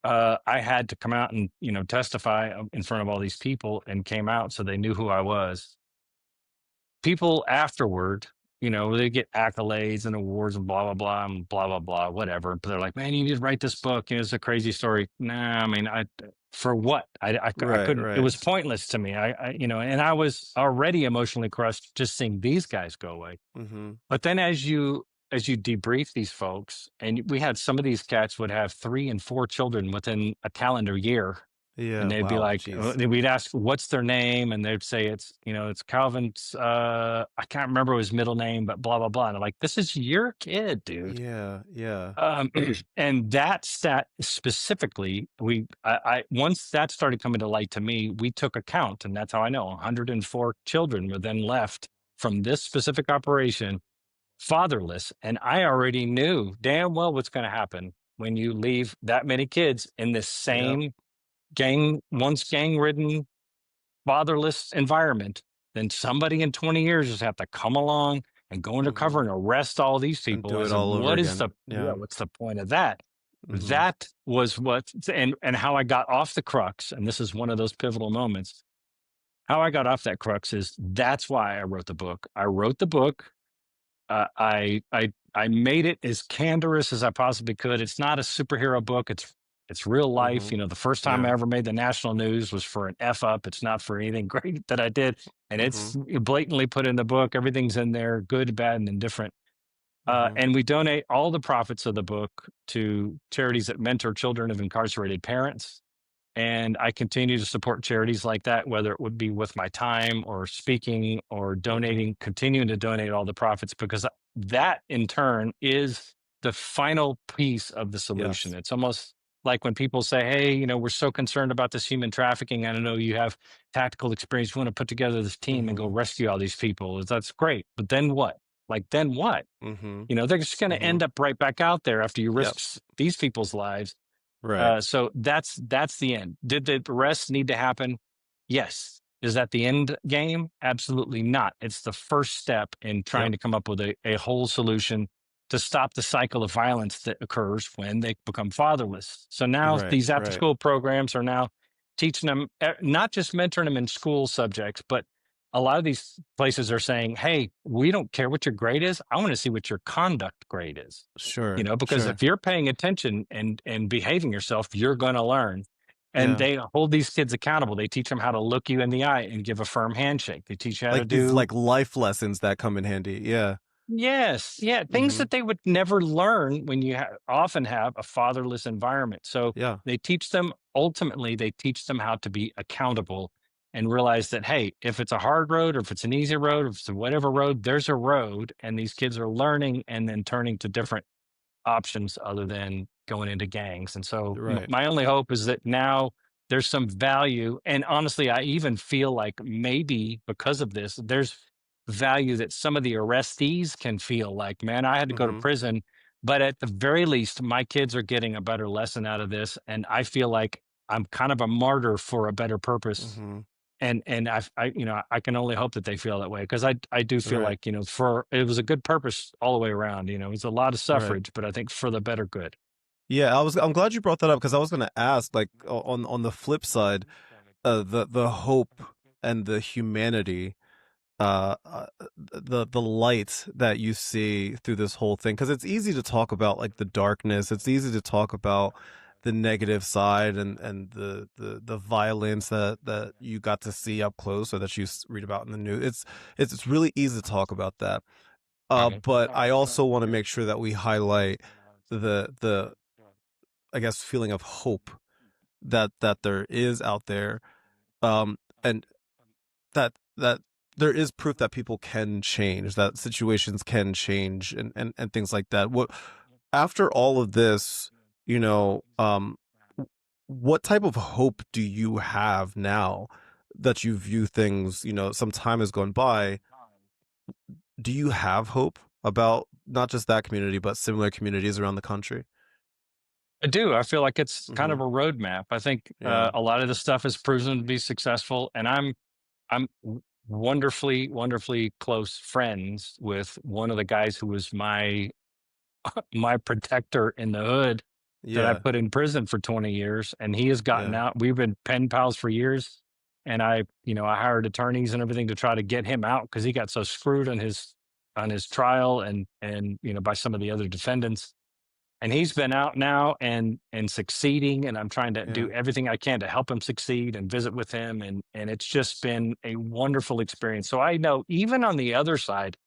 [SPEAKER 2] I had to come out and testify in front of all these people and came out so they knew who I was. People afterward, they get accolades and awards and blah blah blah, whatever. But they're like, "Man, you need to write this book. It's a crazy story." Nah, I mean, I for what? I
[SPEAKER 1] Right,
[SPEAKER 2] couldn't. It
[SPEAKER 1] right.
[SPEAKER 2] was pointless to me. And I was already emotionally crushed just seeing these guys go away.
[SPEAKER 1] Mhm.
[SPEAKER 2] But then as you debrief these folks, and we had some of these cats would have 3 and 4 children within a calendar year, and
[SPEAKER 1] Yeah,
[SPEAKER 2] they'd be
[SPEAKER 1] wow,
[SPEAKER 2] like,
[SPEAKER 1] jeez.
[SPEAKER 2] we'd ask, "What's their name?" And they'd say, it's Calvin's. I can't remember his middle name, but blah blah blah. And I'm like, "This is your kid, dude."
[SPEAKER 1] Yeah, yeah.
[SPEAKER 2] Um, and that stat specifically, I once that started coming to light to me, we took account, and that's how I know 104 children were then left from this specific operation fatherless. And I already knew damn well what's going to happen when you leave that many kids in this
[SPEAKER 1] Yep.
[SPEAKER 2] same once gang ridden, fatherless environment. Then somebody in 20 years just have to come along and go undercover
[SPEAKER 1] Mhm.
[SPEAKER 2] and arrest all these
[SPEAKER 1] And
[SPEAKER 2] people.
[SPEAKER 1] do
[SPEAKER 2] I
[SPEAKER 1] it
[SPEAKER 2] said,
[SPEAKER 1] all over
[SPEAKER 2] what is
[SPEAKER 1] again.
[SPEAKER 2] yeah,
[SPEAKER 1] Yeah.
[SPEAKER 2] what's the point of that?
[SPEAKER 1] Mhm.
[SPEAKER 2] That was what, and how I got off the crux. And this is one of those pivotal moments. How I got off that crux is that's why I wrote the book. I wrote the book. I made it as candorous as I possibly could. It's not a superhero book. It's real life.
[SPEAKER 1] Mhm.
[SPEAKER 2] The first time I
[SPEAKER 1] Yeah.
[SPEAKER 2] ever made the national news was for an F up. It's not for anything great that I did, and it's
[SPEAKER 1] Mhm.
[SPEAKER 2] blatantly put in the book. Everything's in there, good, bad, and indifferent.
[SPEAKER 1] Mhm.
[SPEAKER 2] And we donate all the profits of the book to charities that mentor children of incarcerated parents. And I continue to support charities like that, whether it would be with my time or speaking or
[SPEAKER 1] Mhm.
[SPEAKER 2] donating, continuing to donate all the profits, because that in turn is the final piece of the solution.
[SPEAKER 1] Yes.
[SPEAKER 2] It's almost like when people say, hey, we're so concerned about this human trafficking. I don't know, you have tactical experience. We want to put together this team and go
[SPEAKER 1] Mhm.
[SPEAKER 2] rescue all these people. That's great. But then what? Like, then what?
[SPEAKER 1] Mhm.
[SPEAKER 2] They're just going to
[SPEAKER 1] Mhm.
[SPEAKER 2] end up right back out there after you
[SPEAKER 1] Yep.
[SPEAKER 2] risk these people's lives.
[SPEAKER 1] Right.
[SPEAKER 2] So that's the end. Did the rest need to happen? Yes. Is that the end game? Absolutely not. It's the first step in trying
[SPEAKER 1] Yep.
[SPEAKER 2] to come up with a whole solution to stop the cycle of violence that occurs when they become fatherless. So now
[SPEAKER 1] Right.
[SPEAKER 2] these after
[SPEAKER 1] Right.
[SPEAKER 2] school programs are now teaching them, not just mentoring them in school subjects, but a lot of these places are saying, hey, we don't care what your grade is. I want to see what your conduct grade is.
[SPEAKER 1] Sure.
[SPEAKER 2] Because
[SPEAKER 1] Sure.
[SPEAKER 2] if you're paying attention and behaving yourself, you're going to learn. And
[SPEAKER 1] Yeah.
[SPEAKER 2] they hold these kids accountable. They teach them how to look you in the eye and give a firm handshake. They teach you how to
[SPEAKER 1] Like these
[SPEAKER 2] do,
[SPEAKER 1] like life lessons that come in handy. Yeah.
[SPEAKER 2] yes, yeah, things
[SPEAKER 1] Mhm.
[SPEAKER 2] that they would never learn when you often have a fatherless environment. So
[SPEAKER 1] Yeah.
[SPEAKER 2] they teach them, ultimately, they teach them how to be accountable and realize that, hey, if it's a hard road or if it's an easy road, or if it's a whatever road, there's a road, and these kids are learning and then turning to different options other than going into gangs. And so
[SPEAKER 1] Right.
[SPEAKER 2] my only hope is that now there's some value. And honestly, I even feel like maybe because of this, there's value that some of the arrestees can feel like, man, I had to go to
[SPEAKER 1] Mhm.
[SPEAKER 2] prison, but at the very least, my kids are getting a better lesson out of this. And I feel like I'm kind of a martyr for a better purpose.
[SPEAKER 1] Mhm.
[SPEAKER 2] And I can only hope that they feel that way, because I do feel
[SPEAKER 1] Right.
[SPEAKER 2] like, for it was a good purpose all the way around. It was a lot of
[SPEAKER 1] Right.
[SPEAKER 2] suffrage, but I think for the better good.
[SPEAKER 1] Yeah, I'm glad you brought that up because I was going to ask, like, on the flip side, the hope and the humanity, uh, uh the light that you see through this whole thing, because it's easy to talk about like the darkness. It's easy to talk about the negative side and the violence that you got to see up close or that you read about in the news. It's really easy to talk about that.
[SPEAKER 2] Right.
[SPEAKER 1] But I also want to make sure that we highlight the I guess feeling of hope that there is out there, and that there is proof that people can change, that situations can change, and things like that. What after all of this, what type of hope do you have now that you view things? Some time has gone by. Do you have hope about not just that community but similar communities around the country?
[SPEAKER 2] I do. I feel like it's kind of
[SPEAKER 1] Hmm.
[SPEAKER 2] a roadmap. I think
[SPEAKER 1] Yeah.
[SPEAKER 2] a lot of the stuff is proven to be successful, and I'm wonderfully, wonderfully close friends with one of the guys who was my protector in the hood that I
[SPEAKER 1] Yeah.
[SPEAKER 2] put in prison for 20 years, and he has gotten
[SPEAKER 1] Yeah.
[SPEAKER 2] out. We've been pen pals for years, and I hired attorneys and everything to try to get him out because he got so screwed on his trial, and by some of the other defendants. And he's been out now and succeeding, and I'm trying to do
[SPEAKER 1] Yeah.
[SPEAKER 2] everything I can to help him succeed and visit with him, and it's just been a wonderful experience. So I know, even on the other side,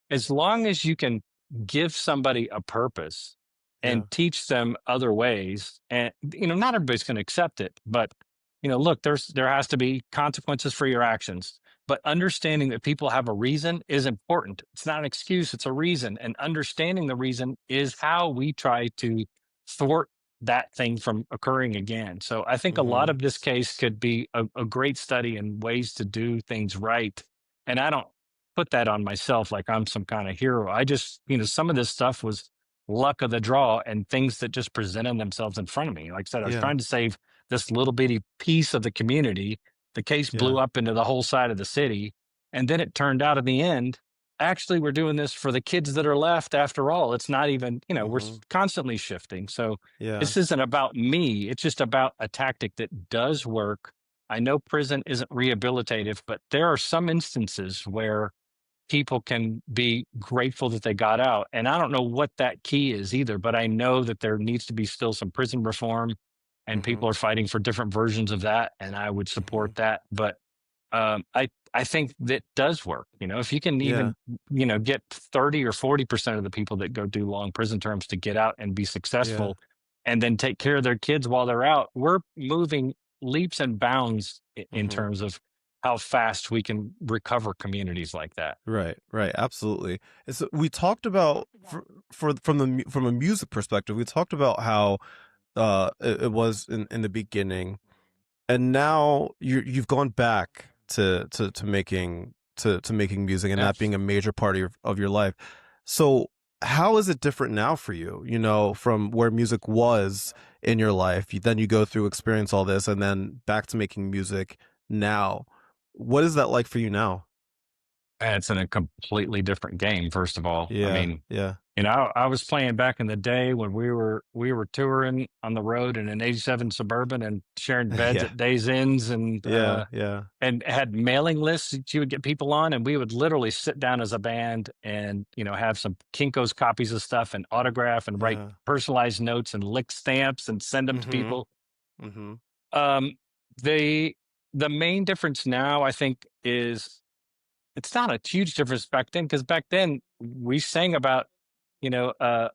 [SPEAKER 2] as long as you can give somebody a purpose
[SPEAKER 1] Yeah.
[SPEAKER 2] and teach them other ways, and not everybody's going to accept it, but look, there has to be consequences for your actions, but understanding that people have a reason is important. It's not an excuse, it's a reason, and understanding the reason is how we try to thwart that thing from occurring again. So I think a lot
[SPEAKER 1] Mhm.
[SPEAKER 2] of this case could be a great study in ways to do things right. And I don't put that on myself like I'm some kind of hero. I just, some of this stuff was luck of the draw and things that just presented themselves in front of me. Like I said, I was
[SPEAKER 1] Yeah.
[SPEAKER 2] trying to save this little bitty piece of the community. The case blew
[SPEAKER 1] Yeah.
[SPEAKER 2] up into the whole side of the city. And then it turned out in the end, actually, we're doing this for the kids that are left after all. It's not even,
[SPEAKER 1] Mhm.
[SPEAKER 2] constantly shifting. So
[SPEAKER 1] Yeah.
[SPEAKER 2] this isn't about me. It's just about a tactic that does work. I know prison isn't rehabilitative, but there are some instances where people can be grateful that they got out. And I don't know what that key is either, but I know that there needs to be still some prison reform, and people
[SPEAKER 1] Mhm.
[SPEAKER 2] are fighting for different versions of that. And I would support
[SPEAKER 1] Mhm.
[SPEAKER 2] that. But I think that does work. If you can
[SPEAKER 1] Yeah.
[SPEAKER 2] even, get 30 or 40% of the people that go do long prison terms to get out and be
[SPEAKER 1] Yeah.
[SPEAKER 2] successful and then take care of their kids while they're out, we're moving leaps and bounds in
[SPEAKER 1] Mhm.
[SPEAKER 2] terms of how fast we can recover communities like that.
[SPEAKER 1] Right. Right. Absolutely. And so we talked about from a music perspective, we talked about how it was in the beginning, and now you've gone back to making music and
[SPEAKER 2] Yeah.
[SPEAKER 1] that being a major part of your life. So how is it different now for you, from where music was in your life? Then you go through experience all this and then back to making music now. What is that like for you now?
[SPEAKER 2] And it's in a completely different game, first of all. I
[SPEAKER 1] Yeah.
[SPEAKER 2] mean,
[SPEAKER 1] Yeah.
[SPEAKER 2] I was playing back in the day when we were touring on the road in an '87 Suburban and sharing beds
[SPEAKER 1] Yeah.
[SPEAKER 2] at Days Inns,
[SPEAKER 1] Yeah. Yeah.
[SPEAKER 2] and had mailing lists that you would get people on, and we would literally sit down as a band and have some Kinko's copies of stuff and autograph and write
[SPEAKER 1] Yeah.
[SPEAKER 2] personalized notes and lick stamps and send them to
[SPEAKER 1] Mhm.
[SPEAKER 2] people.
[SPEAKER 1] Mhm.
[SPEAKER 2] Um, the the main difference now, I think, is it's not a huge difference back then, because back then we sang about, you know, uh,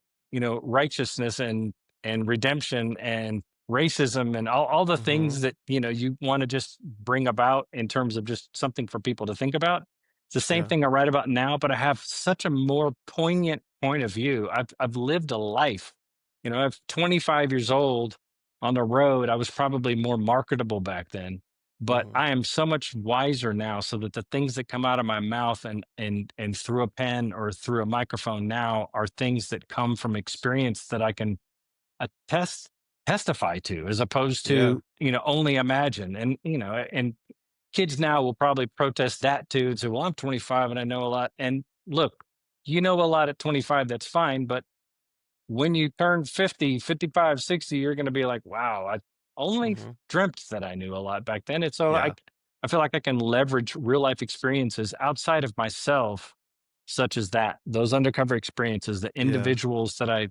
[SPEAKER 2] righteousness and redemption and racism and all the
[SPEAKER 1] Mhm.
[SPEAKER 2] things that, you want to just bring about in terms of just something for people to think about. It's the same
[SPEAKER 1] Yeah.
[SPEAKER 2] thing I write about now, but I have such a more poignant point of view. I've lived a life. I'm 25 years old on the road. I was probably more marketable back then, but
[SPEAKER 1] Mhm.
[SPEAKER 2] I am so much wiser now, so that the things that come out of my mouth and through a pen or through a microphone now are things that come from experience that I can attest testify to, as opposed
[SPEAKER 1] Yeah.
[SPEAKER 2] to, only imagine. And kids now will probably protest that too and say, well, I'm 25 and I know a lot. And look, you know a lot at 25, that's fine, but when you turn 50, 55, 60, you're going to be like, wow, I only
[SPEAKER 1] Mhm.
[SPEAKER 2] dreamt that I knew a lot back then. And so I,
[SPEAKER 1] Yeah.
[SPEAKER 2] I feel like I can leverage real life experiences outside of myself, such as that, those undercover experiences, the
[SPEAKER 1] Yeah.
[SPEAKER 2] individuals that I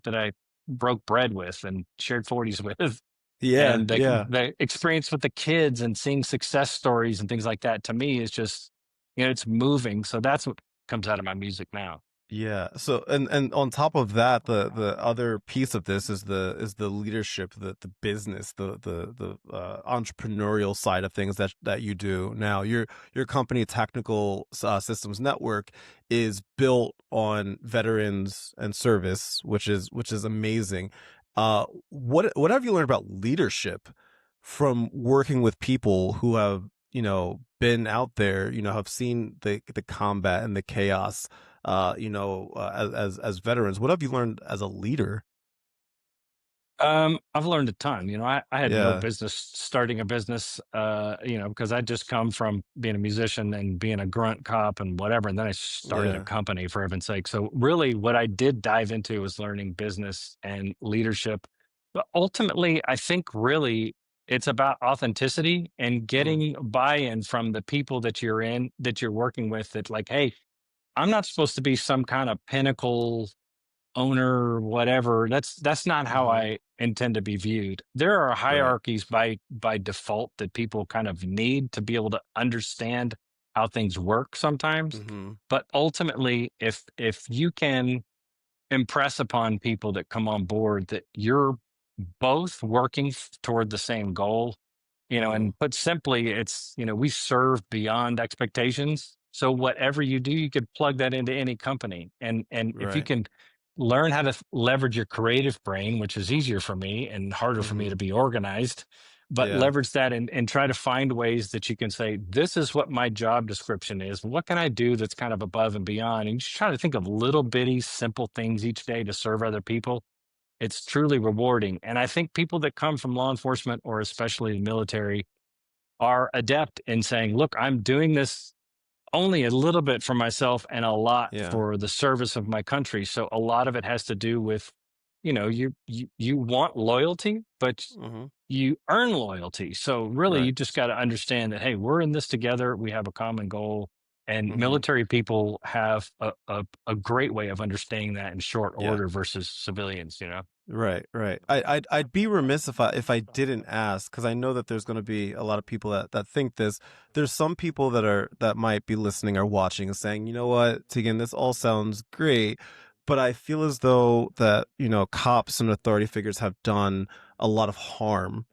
[SPEAKER 2] broke bread with and shared 40s with,
[SPEAKER 1] Yeah.
[SPEAKER 2] and the,
[SPEAKER 1] Yeah.
[SPEAKER 2] the experience with the kids and seeing success stories and things like that, to me is just, it's moving. So that's what comes out of my music now.
[SPEAKER 1] Yeah. So and on top of that, the other piece of this is the leadership, the business, the entrepreneurial side of things that you do now. Your company, Technical Systems Network, is built on veterans and service, which is amazing. What have you learned about leadership from working with people who have, been out there, have seen the combat and the chaos, as veterans? What have you learned as a leader?
[SPEAKER 2] I've learned a ton. I had no
[SPEAKER 1] Yeah.
[SPEAKER 2] business starting a business, because I just come from being a musician and being a grunt cop and whatever. And then I started a
[SPEAKER 1] Yeah.
[SPEAKER 2] company, for heaven's sake. So really what I did dive into was learning business and leadership. But ultimately, I think really it's about authenticity and
[SPEAKER 1] Mm.
[SPEAKER 2] getting buy-in from the people that you're working with, that like, hey, I'm not supposed to be some kind of pinnacle owner, whatever. That's not how
[SPEAKER 1] Mhm.
[SPEAKER 2] I intend to be viewed. There are
[SPEAKER 1] Right.
[SPEAKER 2] hierarchies by default that people kind of need to be able to understand how things work sometimes.
[SPEAKER 1] Mhm.
[SPEAKER 2] But ultimately, if you can impress upon people that come on board that you're both working toward the same goal,
[SPEAKER 1] Mhm.
[SPEAKER 2] and put simply, it's, we serve beyond expectations. So whatever you do, you could plug that into any company. And if you
[SPEAKER 1] Right.
[SPEAKER 2] can learn how to leverage your creative brain, which is easier for me and harder for me to
[SPEAKER 1] Mhm.
[SPEAKER 2] be organized, but
[SPEAKER 1] Yeah.
[SPEAKER 2] leverage that and try to find ways that you can say, this is what my job description is. What can I do that's kind of above and beyond? And just try to think of little bitty, simple things each day to serve other people. It's truly rewarding. And I think people that come from law enforcement, or especially the military, are adept in saying, look, I'm doing this only a little bit for myself and a lot
[SPEAKER 1] Yeah.
[SPEAKER 2] for the service of my country. So a lot of it has to do with, you want loyalty, but
[SPEAKER 1] Mhm.
[SPEAKER 2] you earn loyalty. So really,
[SPEAKER 1] Right.
[SPEAKER 2] you just got to understand that, hey, we're in this together. We have a common goal. And
[SPEAKER 1] Mhm.
[SPEAKER 2] military people have a great way of understanding that in short
[SPEAKER 1] Yeah.
[SPEAKER 2] order versus civilians.
[SPEAKER 1] Right, right. I'd be remiss if I didn't ask, because I know that there's going to be a lot of people that think this. There's some people that might be listening or watching and saying, you know what, Tegan, this all sounds great, but I feel as though that, cops and authority figures have done a lot of harm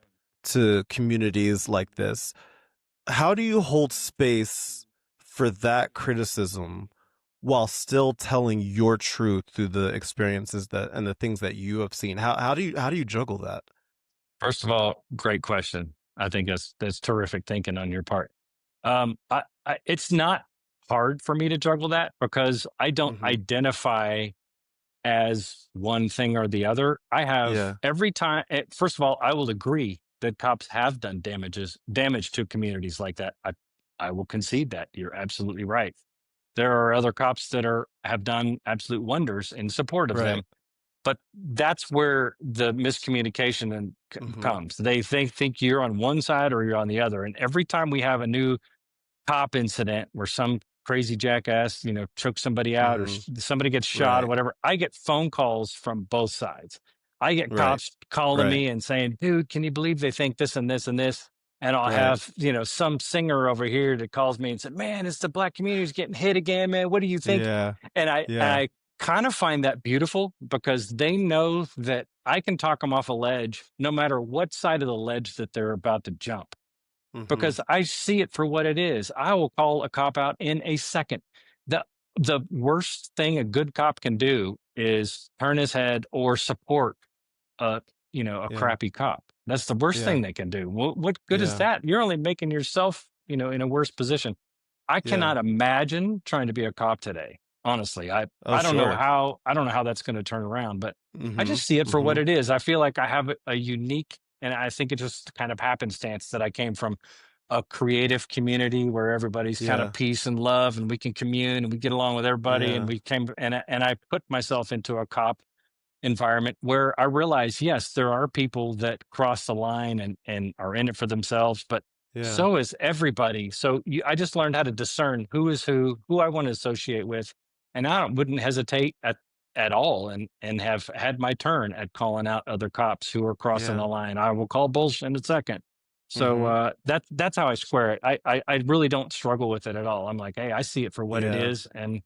[SPEAKER 1] to communities like this. How do you hold space for that criticism while still telling your truth through the experiences that and the things that you have seen? How do you juggle that?
[SPEAKER 2] First of all, great question. I think that's terrific thinking on your part. It's not hard for me to juggle that, because I don't
[SPEAKER 1] Mhm.
[SPEAKER 2] identify as one thing or the other. I have
[SPEAKER 1] Yeah.
[SPEAKER 2] every time. First of all, I will agree that cops have done damage to communities like that. I will concede that. You're absolutely right. There are other cops that have done absolute wonders in support of
[SPEAKER 1] Right.
[SPEAKER 2] them, but that's where the miscommunication
[SPEAKER 1] Mhm.
[SPEAKER 2] comes. They think you're on one side or you're on the other, and every time we have a new cop incident where some crazy jackass, chokes somebody out, or
[SPEAKER 1] Mhm.
[SPEAKER 2] somebody gets shot or
[SPEAKER 1] Right.
[SPEAKER 2] whatever, I get phone calls from both sides. I get
[SPEAKER 1] Right.
[SPEAKER 2] cops calling
[SPEAKER 1] Right.
[SPEAKER 2] me and saying, dude, can you believe they think this and this and this? And I'll
[SPEAKER 1] Right.
[SPEAKER 2] have, some singer over here that calls me and said, man, it's the black community's getting hit again, man. What do you think?
[SPEAKER 1] Yeah.
[SPEAKER 2] And I, and
[SPEAKER 1] Yeah.
[SPEAKER 2] I kind of find that beautiful because they know that I can talk them off a ledge no matter what side of the ledge that they're about to jump,
[SPEAKER 1] Mhm.
[SPEAKER 2] because I see it for what it is. I will call a cop out in a second. The the worst thing a good cop can do is turn his head or support a a
[SPEAKER 1] Yeah.
[SPEAKER 2] crappy cop. That's the worst
[SPEAKER 1] Yeah.
[SPEAKER 2] thing they can do. What good is
[SPEAKER 1] Yeah.
[SPEAKER 2] that? You're only making yourself, in a worse position. I
[SPEAKER 1] Yeah.
[SPEAKER 2] cannot imagine trying to be a cop today. Honestly,
[SPEAKER 1] Oh, sure.
[SPEAKER 2] I don't know how that's going to turn around, but I
[SPEAKER 1] Mhm.
[SPEAKER 2] just see it for what
[SPEAKER 1] Mhm.
[SPEAKER 2] it is. I feel like I have a unique, and I think it just kind of happenstance that I came from a creative community where everybody's kind of
[SPEAKER 1] Yeah.
[SPEAKER 2] peace and love, and we can commune and we get along with everybody. And
[SPEAKER 1] Yeah.
[SPEAKER 2] we came and I put myself into a cop environment where I realize, yes, there are people that cross the line and are in it for themselves, but
[SPEAKER 1] Yeah.
[SPEAKER 2] so is everybody. So I just learned how to discern who is who I want to associate with, and wouldn't hesitate at all, and have had my turn at calling out other cops who are crossing the
[SPEAKER 1] Yeah.
[SPEAKER 2] line. I will call bullshit in a second. So
[SPEAKER 1] Mhm.
[SPEAKER 2] that's how I square it. I really don't struggle with it at all. I'm like, hey, I see it for what it
[SPEAKER 1] Yeah.
[SPEAKER 2] is, and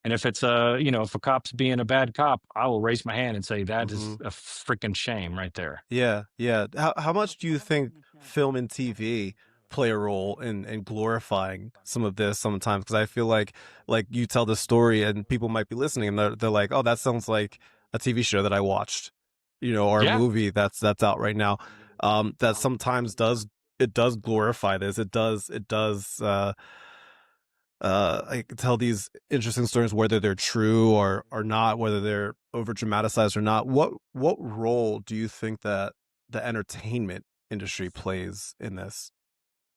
[SPEAKER 2] if it's if a cop's being a bad cop, I will raise my hand and say that is
[SPEAKER 1] Mhm.
[SPEAKER 2] a freaking shame right there.
[SPEAKER 1] Yeah. Yeah. How much do you think film and TV play a role in glorifying some of this sometimes? Because I feel like you tell the story and people might be listening and they're like, oh, that sounds like a TV show that I watched, or a
[SPEAKER 2] Yeah.
[SPEAKER 1] movie that's out right now. That sometimes does glorify this. It does I can tell these interesting stories, whether they're true or not, whether they're over dramatized or not. What role do you think that the entertainment industry plays in this?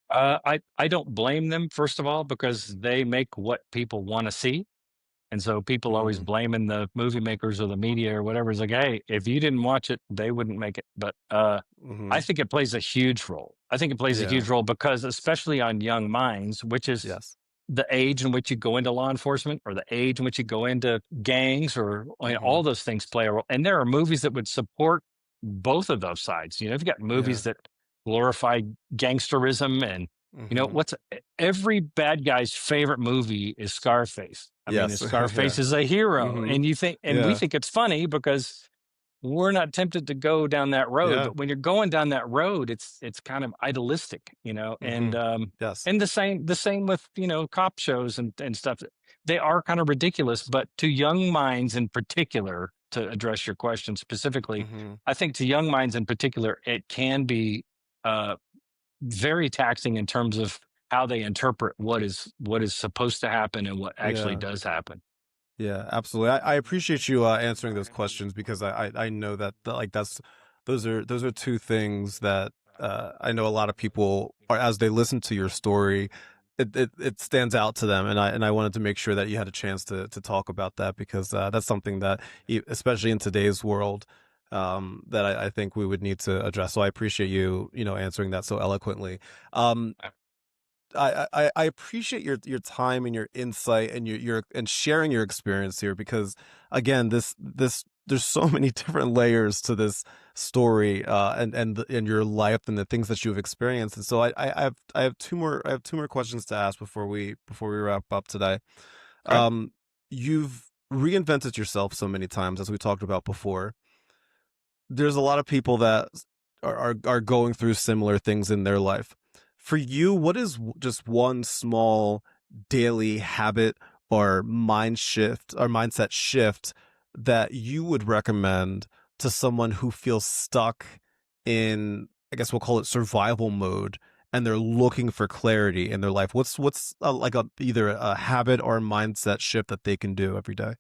[SPEAKER 2] I don't blame them, first of all, because they make what people want to see. And so people always
[SPEAKER 1] Mm,
[SPEAKER 2] blaming the movie makers or the media or whatever. It's like, hey, if you didn't watch it, they wouldn't make it. But I
[SPEAKER 1] hmm.
[SPEAKER 2] think it plays a huge role. I think it plays a
[SPEAKER 1] Yeah.
[SPEAKER 2] huge role because, especially on young minds, which is
[SPEAKER 1] Yes.
[SPEAKER 2] the age in which you go into law enforcement or the age in which you go into gangs, or all
[SPEAKER 1] Hmm.
[SPEAKER 2] those things play a role. And there are movies that would support both of those sides. You've got
[SPEAKER 1] Yeah.
[SPEAKER 2] movies that glorify gangsterism, and
[SPEAKER 1] Hmm.
[SPEAKER 2] every bad guy's favorite movie is Scarface. I mean,
[SPEAKER 1] Yes.
[SPEAKER 2] Scarface
[SPEAKER 1] Yeah.
[SPEAKER 2] is a hero,
[SPEAKER 1] Hmm.
[SPEAKER 2] and we
[SPEAKER 1] Yeah.
[SPEAKER 2] think it's funny because we're not tempted to go down that road.
[SPEAKER 1] Yeah.
[SPEAKER 2] But when you're going down that road, it's kind of idealistic,
[SPEAKER 1] Hmm. Yes.
[SPEAKER 2] and the same with cop shows and stuff. They are kind of ridiculous, but to young minds in particular, to address your question specifically,
[SPEAKER 1] Hmm.
[SPEAKER 2] I think to young minds in particular, it can be uh, very taxing in terms of how they interpret what is supposed to happen and what actually
[SPEAKER 1] Yeah.
[SPEAKER 2] does happen.
[SPEAKER 1] Yeah, absolutely. I appreciate you answering those questions because I know that like those are two things that I know a lot of people are, as they listen to your story, it stands out to them, and I wanted to make sure that you had a chance to talk about that because that's something that especially in today's world that I think we would need to address. So I appreciate you answering that so eloquently. Um, I appreciate your time and your insight and your and sharing your experience here because again this there's so many different layers to this story and your life and the things that you've experienced, and so I have two more questions to ask before we wrap up today.
[SPEAKER 2] Okay.
[SPEAKER 1] You've reinvented yourself so many times as we talked about before. There's a lot of people that are going through similar things in their life. For you, what is just one small daily habit or mindset shift that you would recommend to someone who feels stuck in, I guess we'll call it survival mode, and they're looking for clarity in their life? What's like either a habit or a mindset shift that they can do every day?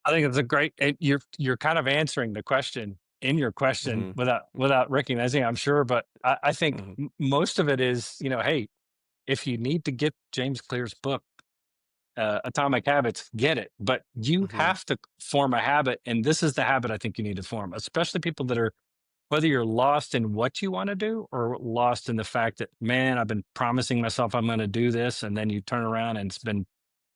[SPEAKER 2] I think it's a great. You're kind of answering the question in your question
[SPEAKER 1] Mm-hmm.
[SPEAKER 2] without recognizing, I'm sure. But I think
[SPEAKER 1] Mm-hmm.
[SPEAKER 2] most of it is, hey, if you need to get James Clear's book, Atomic Habits, get it. But you
[SPEAKER 1] Mm-hmm.
[SPEAKER 2] have to form a habit, and this is the habit I think you need to form, especially people that are, whether you're lost in what you want to do or lost in the fact that, man, I've been promising myself I'm going to do this, and then you turn around and it's been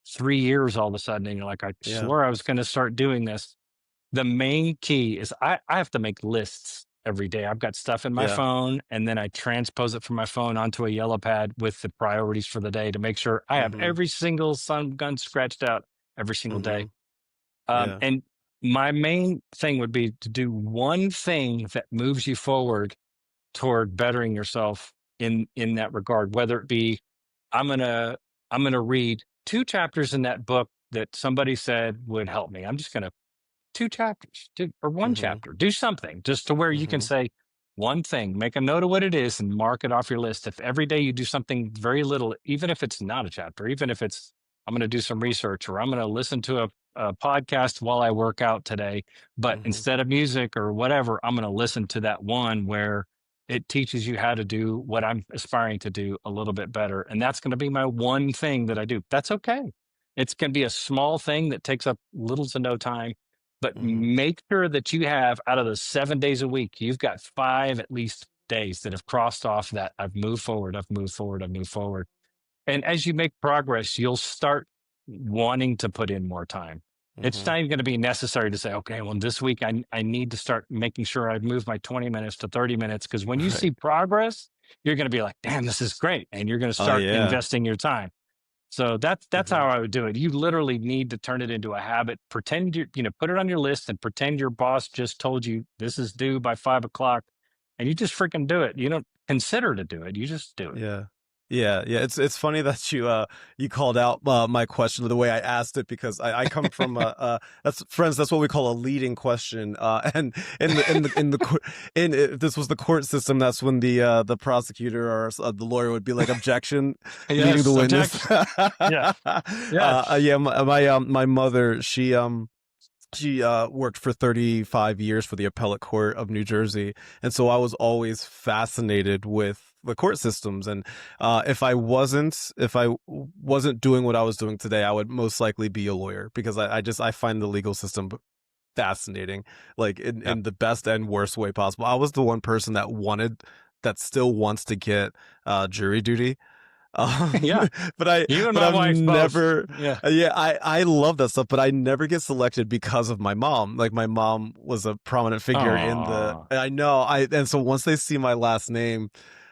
[SPEAKER 2] 3 years all of a sudden, and you're like, I
[SPEAKER 1] Yeah.
[SPEAKER 2] swore I was going to start doing this. The main key is I have to make lists every day. I've got stuff in my
[SPEAKER 1] Yeah.
[SPEAKER 2] phone, and then I transpose it from my phone onto a yellow pad with the priorities for the day to make sure I have
[SPEAKER 1] Mm-hmm.
[SPEAKER 2] every single sun gun scratched out every single
[SPEAKER 1] Mm-hmm.
[SPEAKER 2] day.
[SPEAKER 1] Yeah.
[SPEAKER 2] And my main thing would be to do one thing that moves you forward toward bettering yourself in that regard, whether it be i'm gonna I'm gonna read 2 chapters in that book that somebody said would help me. I'm just gonna 2 chapters, or one
[SPEAKER 1] Mhm.
[SPEAKER 2] chapter, do something just to where you can
[SPEAKER 1] Mhm.
[SPEAKER 2] say one thing, make a note of what it is and mark it off your list. If every day you do something very little, even if it's not a chapter, even if it's, I'm going to do some research, or I'm going to listen to a podcast while I work out today, but
[SPEAKER 1] Mhm.
[SPEAKER 2] instead of music or whatever, I'm going to listen to that one where it teaches you how to do what I'm aspiring to do a little bit better. And that's going to be my one thing that I do. That's okay. It's going to be a small thing that takes up little to no time, but
[SPEAKER 1] Mhm.
[SPEAKER 2] make sure that you have, out of the 7 days a week, you've got 5 at least days that have crossed off that I've moved forward, I've moved forward, I've moved forward. And as you make progress, you'll start wanting to put in more time. It's
[SPEAKER 1] Mhm.
[SPEAKER 2] not even going to be necessary to say, okay, well, this week I need to start making sure I move my 20 minutes to 30 minutes. Because when you
[SPEAKER 1] Right.
[SPEAKER 2] see progress, you're going to be like, damn, this is great. And you're going to
[SPEAKER 1] Oh,
[SPEAKER 2] start
[SPEAKER 1] yeah.
[SPEAKER 2] investing your time. So that's how
[SPEAKER 1] Mhm.
[SPEAKER 2] I would do it. You literally need to turn it into a habit. Pretend put it on your list and pretend your boss just told you this is due by 5 o'clock, and you just freaking do it. You don't consider to do it. You just do it.
[SPEAKER 1] Yeah. Yeah, yeah. It's funny that you called out my question the way I asked it, because I come from that's friends. That's what we call a leading question. And if this was the court system, that's when the prosecutor or the lawyer would be like, objection, leading the
[SPEAKER 2] Yes,
[SPEAKER 1] witness.
[SPEAKER 2] objection. Yeah, yes,
[SPEAKER 1] Yeah. My mother, she worked for 35 years for the appellate court of New Jersey. And so I was always fascinated with the court systems. And if I wasn't doing what I was doing today, I would most likely be a lawyer, because I find the legal system fascinating, like
[SPEAKER 2] yeah,
[SPEAKER 1] in the best and worst way possible. I was the one person that still wants to get jury duty. Um,
[SPEAKER 2] yeah.
[SPEAKER 1] but I,
[SPEAKER 2] You and
[SPEAKER 1] but
[SPEAKER 2] my
[SPEAKER 1] I've
[SPEAKER 2] wife both.
[SPEAKER 1] never,
[SPEAKER 2] Yeah.
[SPEAKER 1] yeah, I love that stuff, but I never get selected because of my mom. Like, my mom was a prominent figure
[SPEAKER 2] Oh,
[SPEAKER 1] I know, and so once they see my last name,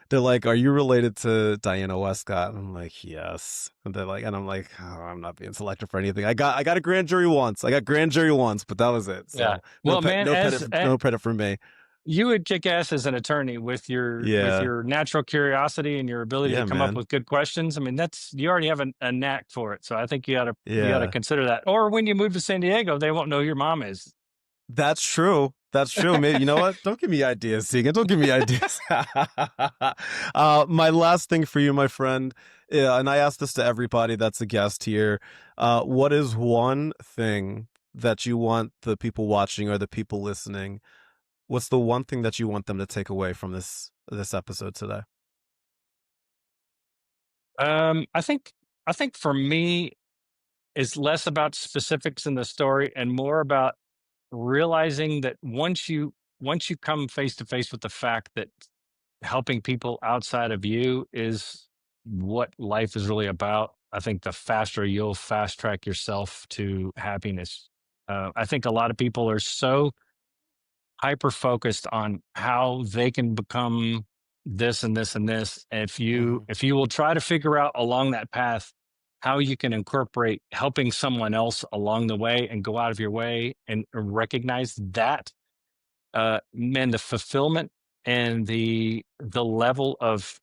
[SPEAKER 1] they're like, "Are you related to Diana Westcott?" And I'm like, "Yes." And they're like, and I'm like, "Oh, I'm not being selected for anything. I got a grand jury once. I got grand jury once, but that was it.
[SPEAKER 2] yeah.
[SPEAKER 1] So
[SPEAKER 2] Well, man,
[SPEAKER 1] no credit for me."
[SPEAKER 2] you would kick ass as an attorney with
[SPEAKER 1] Yeah.
[SPEAKER 2] your natural curiosity and your ability to
[SPEAKER 1] Yeah,
[SPEAKER 2] come up
[SPEAKER 1] man.
[SPEAKER 2] with good questions. I mean, that's, you already have a knack for it. So I think you ought to
[SPEAKER 1] Yeah.
[SPEAKER 2] consider that. Or when you move to San Diego, they won't know who your mom is.
[SPEAKER 1] That's true. That's true. Maybe, you know what? Don't give me ideas, Tegan. Don't give me ideas. My last thing for you, my friend, and I ask this to everybody that's a guest here. What is one thing that you want the people watching or the people listening? What's the one thing that you want them to take away from this episode today?
[SPEAKER 2] I think for me, it's less about specifics in the story and more about realizing that once you come face to face with the fact that helping people outside of you is what life is really about, I think the faster you'll fast track yourself to happiness. I think a lot of people are so hyper focused on how they can become this and this and this.
[SPEAKER 1] Hmm.
[SPEAKER 2] If you will try to figure out along that path how you can incorporate helping someone else along the way and go out of your way and recognize that, man, the fulfillment and the level of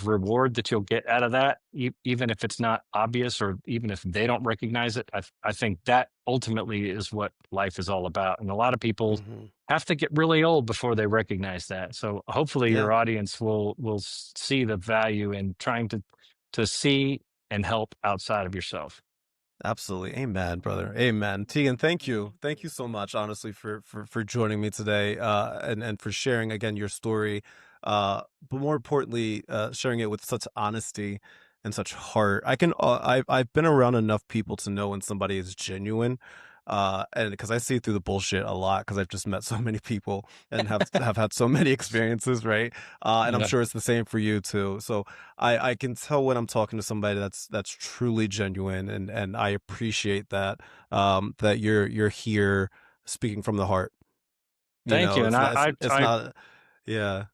[SPEAKER 2] reward that you'll get out of that, even if it's not obvious or even if they don't recognize it, I think that ultimately is what life is all about. And a lot of people
[SPEAKER 1] Hmm.
[SPEAKER 2] have to get really old before they recognize that. So hopefully
[SPEAKER 1] Yeah.
[SPEAKER 2] your audience will see the value in trying to see and help outside of yourself.
[SPEAKER 1] Absolutely. Amen, brother. Amen. Tegan, thank you. Thank you so much, honestly, for joining me today, and for sharing again your story. But more importantly, sharing it with such honesty and such heart. I've been around enough people to know when somebody is genuine. And because I see through the bullshit a lot, because I've just met so many people and have had so many experiences, right? And I'm
[SPEAKER 2] Yeah.
[SPEAKER 1] sure it's the same for you too. So I can tell when I'm talking to somebody that's truly genuine, and I appreciate that, that you're here speaking from the heart. You
[SPEAKER 2] Thank
[SPEAKER 1] know,
[SPEAKER 2] you. And
[SPEAKER 1] it's not, yeah,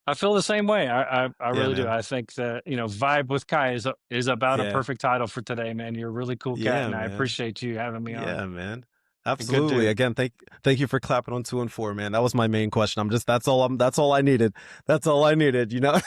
[SPEAKER 2] I feel the same way. I
[SPEAKER 1] yeah,
[SPEAKER 2] really do.
[SPEAKER 1] man.
[SPEAKER 2] I think that, Vibe with Kai is about a
[SPEAKER 1] Yeah.
[SPEAKER 2] perfect title for today, man. You're a really cool cat,
[SPEAKER 1] Yeah,
[SPEAKER 2] and I
[SPEAKER 1] man.
[SPEAKER 2] appreciate you having me on.
[SPEAKER 1] Yeah, man.
[SPEAKER 2] A good
[SPEAKER 1] Absolutely.
[SPEAKER 2] dude.
[SPEAKER 1] Again, thank you for clapping on 2 and 4, man. That was my main question. That's all I needed. That's all I needed, you know?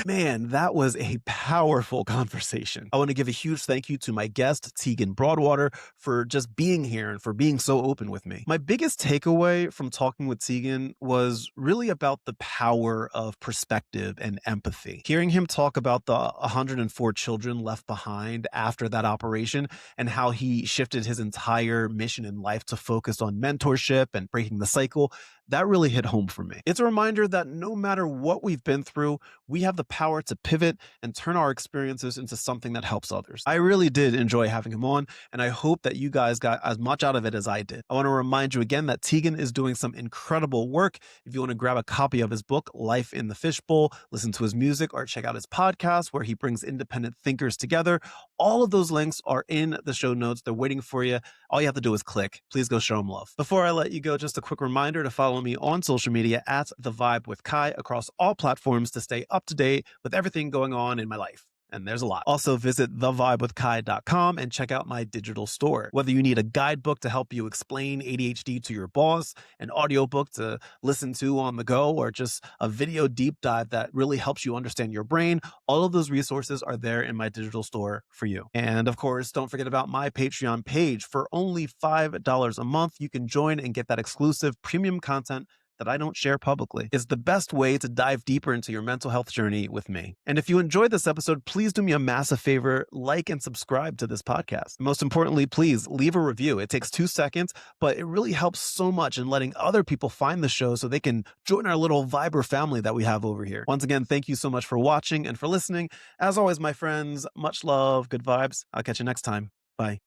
[SPEAKER 1] Man, that was a powerful conversation. I want to give a huge thank you to my guest, Tegan Broadwater, for just being here and for being so open with me. My biggest takeaway from talking with Tegan was really about the power of perspective and empathy. Hearing him talk about the 104 children left behind after that operation and how he shifted his entire mission in life to focus on mentorship and breaking the cycle, that really hit home for me. It's a reminder that no matter what we've been through, we have the power to pivot and turn our experiences into something that helps others. I really did enjoy having him on, and I hope that you guys got as much out of it as I did. I want to remind you again that Tegan is doing some incredible work. If you want to grab a copy of his book, Life in the Fishbowl, listen to his music, or check out his podcast where he brings independent thinkers together, all of those links are in the show notes. They're waiting for you. All you have to do is click. Please go show him love. Before I let you go, just a quick reminder to follow me on social media at The Vibe with Kai across all platforms to stay up to date with everything going on in my life. And there's a lot. Also, visit thevibewithkai.com and check out my digital store. Whether you need a guidebook to help you explain ADHD to your boss, an audiobook to listen to on the go, or just a video deep dive that really helps you understand your brain, all of those resources are there in my digital store for you. And of course, don't forget about my Patreon page. For only $5 a month, you can join and get that exclusive premium content that I don't share publicly. It's the best way to dive deeper into your mental health journey with me. And if you enjoyed this episode, please do me a massive favor, like and subscribe to this podcast. Most importantly, please leave a review. It takes 2 seconds, but it really helps so much in letting other people find the show so they can join our little Viber family that we have over here. Once again, thank you so much for watching and for listening. As always, my friends, much love, good vibes. I'll catch you next time. Bye.